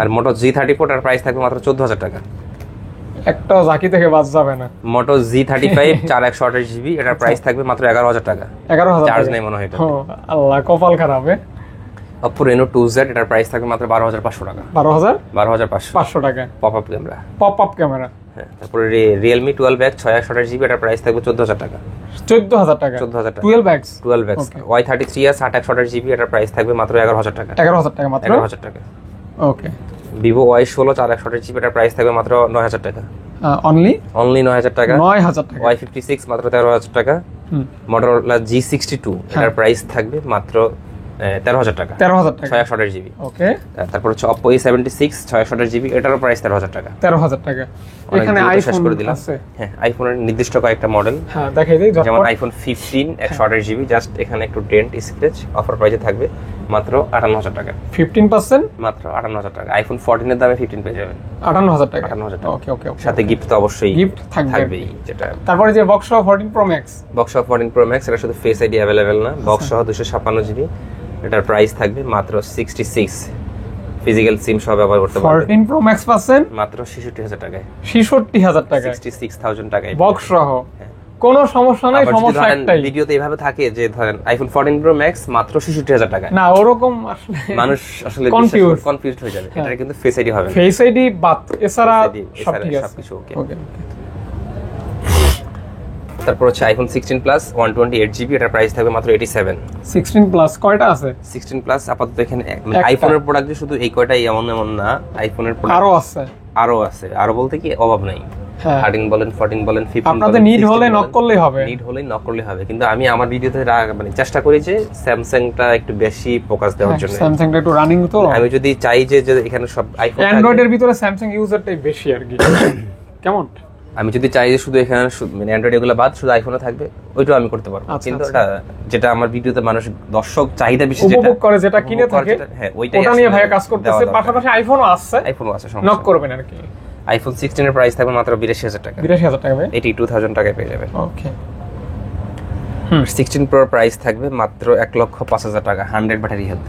আর Moto G34 এর প্রাইস থাকবে মাত্র 14,000 টাকা। একটা ঝাঁকি থেকে বাদ যাবে না। Moto G35 4/128GB, এটার প্রাইস থাকবে মাত্র 11,000 টাকা। 11,000 চার্জ টাকা। নেই মনে হয় এটা। ও আল্লাহ, কপাল খারাপ। Oppo Reno 2Z, এটার প্রাইস থাকবে মাত্র 12,500 টাকা। 12,500 টাকা। Pop up camera. Pop up camera. হ্যাঁ, তারপরে Realme 12X 6/128GB, এটার প্রাইস থাকবে 14,000 টাকা। 14,000 টাকা। 14,000 টাকা। 12X 12X Y33s 8/128GB, এটার প্রাইস থাকবে মাত্র 11,000 টাকা। 11,000 টাকা মাত্র। 11,000 টাকা। ওকে, Vivo Y16 4/128GB, এটার প্রাইস থাকবে মাত্র 9,000 টাকা। অনলি 9,000 টাকা। 9,000 টাকা। Y56 মাত্র 13,000 টাকা। Motorola G62, এটার প্রাইস থাকবে মাত্র 13,000 টাকা। 13,000 টাকা। 6/128GB। ওকে, তারপর হচ্ছে Oppo A76 6/128GB, এটারও প্রাইস 13,000 টাকা। 13,000 টাকা। এখানে শেষ আইফোন করে দিলাম। আছে। হ্যাঁ, আইফোনের নির্দিষ্ট কয়েকটা মডেল, হ্যাঁ দেখাই দেই। যেমন iPhone 15 128GB, জাস্ট এখানে একটু ডেন্ট স্ক্র্যাচ, অফার প্রাইসে থাকবে মাত্র 58,000 টাকা। 15%, মাত্র 58,000 টাকা। iPhone 14 এর দামে 15 পেয়ে যাবেন। 58,000 টাকা। 58,000 টাকা। ওকে ওকে ওকে। সাথে গিফট তো অবশ্যই গিফট থাকবেই, যেটা তারপরে যে box 14 Pro Max। Box 14 Pro Max, এটা শুধু ফেস আইডি অ্যাভেলেবেল না, বক্স সহ 256GB, এটার প্রাইস থাকবে মাত্র 66। ফিজিক্যাল সিম সহ ব্যবহার করতে পারবেন। 14 Pro Max পাচ্ছেন মাত্র 66,000 টাকায়। 66,000 টাকা 66,000 টাকায় বক্স সহ। কোনো সমস্যা নাই, আবার যদি সমস্যা ধরেন একটাই। ভিডিওতে এইভাবে থাকে যে ধরেন iPhone 14 Pro Max মাত্র 66,000 টাকায়, না ওরকম আসলে মানুষ আসলে কনফিউজড হয়ে যাবে। এটা কিন্তু ফেস আইডি হবে না। ফেস আইডি বাদ, এছাড়া সব ঠিক আছে। সবকিছু ওকে। ওকে, তারপর হচ্ছে iPhone 16 Plus 128GB, এটার প্রাইস থাকবে মাত্র 87। 16 প্লাস কয়টা আছে? 16 Plus আপাতত এখানে আইফোনের প্রোডাক্ট যে শুধু এই কয়টাই এমন না, আইফোনের প্রোডাক্ট আরো আছে। আরো বলতে কি অভাব নাই। 13 বলেন 14 বলেন 15 আপনাদের নিড হলে নক করলেই হবে। নিড হলে নক করলে হবে। কিন্তু আমি আমার ভিডিওতে মানে চেষ্টা করি যে স্যামসাংটা একটু বেশি ফোকাস দেওয়ার জন্য। স্যামসাংটা একটু রানিং তো। আমি যদি চাই যে এখানে সব আইফোন, অ্যান্ড্রয়েডের ভিতরে স্যামসাং ইউজারটাই বেশি আর কি। কেমন? আমি যদি চাই যে শুধু এখানে মানে অ্যান্ড্রয়েড এগুলো বাদ শুধু আইফোনে থাকবে, ওইটাও আমি করতে পারবো। কিন্তু এটা যেটা আমার ভিডিওতে মানুষ দর্শক চাহিদা বেশি যেটা উপভোগ করে, যেটা কিনে থাকে, হ্যাঁ ওইটাই ওটা নিয়ে ভাই কাজ করতেছে। পাশাপাশি আইফোনও আছে, নক করবেন আর কি। iPhone 16 এর প্রাইস থাকবে মাত্র 82,000 টাকা। 82,000 টাকা ভাই। 82,000 টাকায় পেয়ে যাবেন। ওকে। 16 Pro প্রাইস থাকবে মাত্র 1,05,000 টাকা 100 ব্যাটারি হেলথ।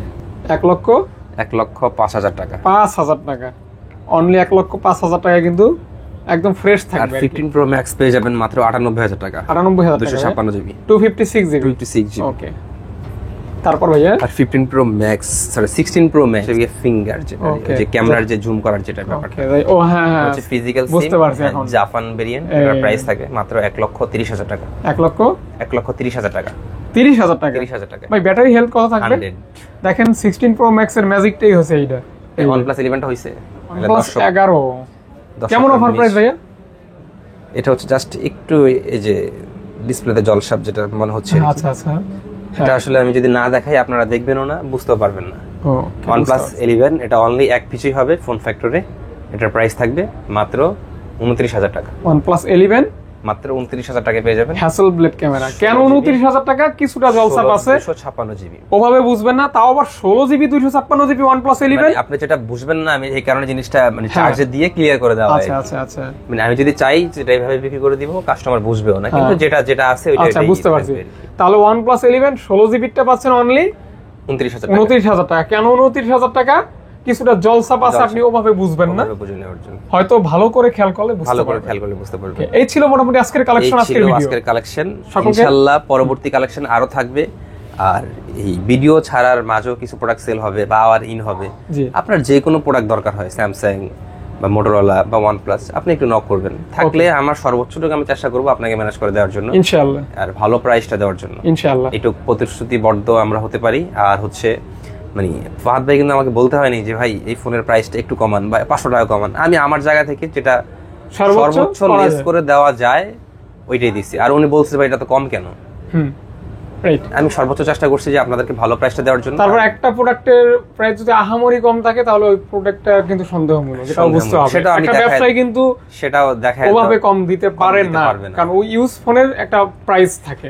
1,05,000 টাকা। 5,000 টাকা। অনলি 1,05,000 টাকা কিন্তু একদম ফ্রেশ থাকবে। আর 15 Pro Max পেয়ে যাবেন মাত্র 98,000 টাকা। 98,000 টাকা। 256GB। 256GB। 256GB। ওকে। তারপর ভাইয়া আর 15 pro max, sorry 16 pro max এর ফিঙ্গার যেটা, যে ক্যামেরার যে জুম করার যেটা ব্যাপারটা। ও হ্যাঁ হ্যাঁ, হচ্ছে ফিজিক্যাল সিম, বুঝতে পারছি এখন। জাপান ভেরিয়েন্ট, এর প্রাইস থাকে মাত্র 1,30,000 টাকা। 1,30,000 টাকা। 30,000 টাকা। 30,000 টাকা। ভাই ব্যাটারি হেলথ কত থাকবে? 100। দেখেন 16 প্রো ম্যাক্স এর ম্যাজিকটাই হচ্ছে এইটা। OnePlus 11 টা হইছে OnePlus 11 কেমন অফার প্রাইস ভাইয়া? এটা হচ্ছে জাস্ট একটু এই যে ডিসপ্লেতে জলসাপ যেটা মনে হচ্ছে। আচ্ছা আচ্ছা, এটা আসলে আমি যদি না দেখাই আপনারা দেখবেনও না, বুঝতেও পারবেন না। ওকে, OnePlus 11 এটা অনলি এক পিসই হবে ফোন ফ্যাক্টরে। এটার প্রাইস থাকবে মাত্র 29,000 টাকা। OnePlus 11 মাত্র 29,000 টাকা পেয়ে যাবেন। Hassle blade camera. কেন 29,000 টাকা? কিছুটা জলসাপ আছে, 256 জিবি। ওভাবে বুঝবেন না, তাও আবার 16 জিবি 256 জিবি OnePlus 11। আপনি যেটা বুঝবেন না, আমি এই কারণে জিনিসটা মানে চার্জে দিয়ে ক্লিয়ার করে দেওয়া হয়। আচ্ছা আচ্ছা আচ্ছা, মানে আমি যদি চাই যেটা এইভাবে বিক্রি করে দিব, কাস্টমার বুঝবেও না, কিন্তু যেটা যেটা আছে ওইটা। আচ্ছা বুঝতে পারছি। তাহলে OnePlus 11 16 জিবিটা পাচ্ছেন অনলি 29,000 টাকা। কেন 29,000 টাকা? কিছুটা জলসাপ আছে, আপনি ওভাবে বুঝবেন না, হয়তো ভালো করে খেয়াল করলে বুঝতে পারবেন। এই ছিল মোটামুটি আজকের কালেকশন, আজকের কালেকশন। ইনশাআল্লাহ পরবর্তী কালেকশন আরো থাকবে। আর এই ভিডিও ছাড়ার মাঝেও কিছু প্রোডাক্ট সেল হবে বা আওয়ার ইন হবে। আপনার যে কোনো প্রোডাক্ট দরকার হয়, স্যামসাং বা মোটরোলা বা OnePlus, আপনি একটু নক করবেন। থাকলে আমার সর্বোচ্চটুকু আমি চেষ্টা করব আপনাকে ম্যানেজ করে দেওয়ার জন্য ইনশাআল্লাহ, আর ভালো প্রাইসটা দেওয়ার জন্য ইনশাআল্লাহ। একটু প্রতিশ্রুতিবদ্ধ আমরা হতে পারি। আর হচ্ছে মানে ফাহাদ ভাই কিন্তু আমাকে বলতে হয়নি যে ভাই এই ফোনের প্রাইসটা একটু কমান বা 500 টাকা কমান। আমি আমার জায়গা থেকে যেটা সর্বোচ্চ লেস করে দেওয়া যায় ওইটাই দিছি। আর উনি বলছে ভাই এটা তো কম কেন। আমি সর্বোচ্চ চেষ্টা করছি যে আপনাদেরকে ভালো প্রাইসটা দেওয়ার জন্য। তারপর একটা প্রোডাক্টের প্রাইস যদি আহামরি কম থাকে তাহলে ওই প্রোডাক্টটা কিন্তু সন্দেহমূলক, এটা বুঝতে হবে। সেটা আমি ব্যবসায়ী কিন্তু সেটাও দেখায় ওভাবে কম দিতে পারেন না, কারণ ওই ইউজ ফোনের একটা প্রাইস থাকে।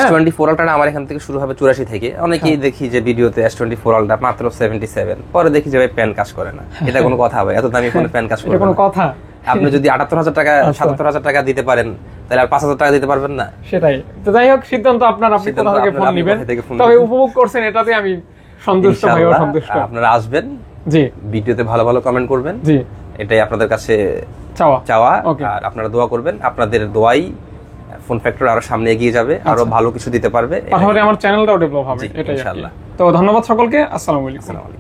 S24 আলট্রা আমার এখান থেকে শুরু হবে 84 থেকে। অনেকেই দেখি যে ভিডিওতে S24 আলট্রা মাত্র 77, পরে দেখি যে ভাই প্যান কাজ করে না। এটা কোনো কথা ভাই? এত দামি ফোনে প্যান কাজ করে না, এটা কোনো কথা? আপনি যদি 78,000 টাকা 77,000 টাকা দিতে পারেন, তাহলে আর 5,000 টাকা দিতে পারবেন না? সেটাই তো। যাই হোক, সিদ্ধান্ত আপনার, আপনি কোথা থেকে ফোন নেবেন। তবে উপভোগ করছেন, এটাতে আমি সন্তুষ্ট, ভাইও সন্তুষ্ট। আপনারা আসবেন, জি, ভিডিওতে ভালো ভালো কমেন্ট করবেন, জি, এটাই আপনাদের কাছে চাওয়া। আর আপনারা দোয়া করবেন, আপনাদের দোয়াই ফোন ফ্যাক্টর আরো সামনে এগিয়ে যাবে, আরো ভালো কিছু দিতে পারবে, পাশাপাশি আমার চ্যানেলটাও ডেভেলপ হবে, এটাই ইনশাআল্লাহ। তো ধন্যবাদ সকলকে, আসসালামু আলাইকুম।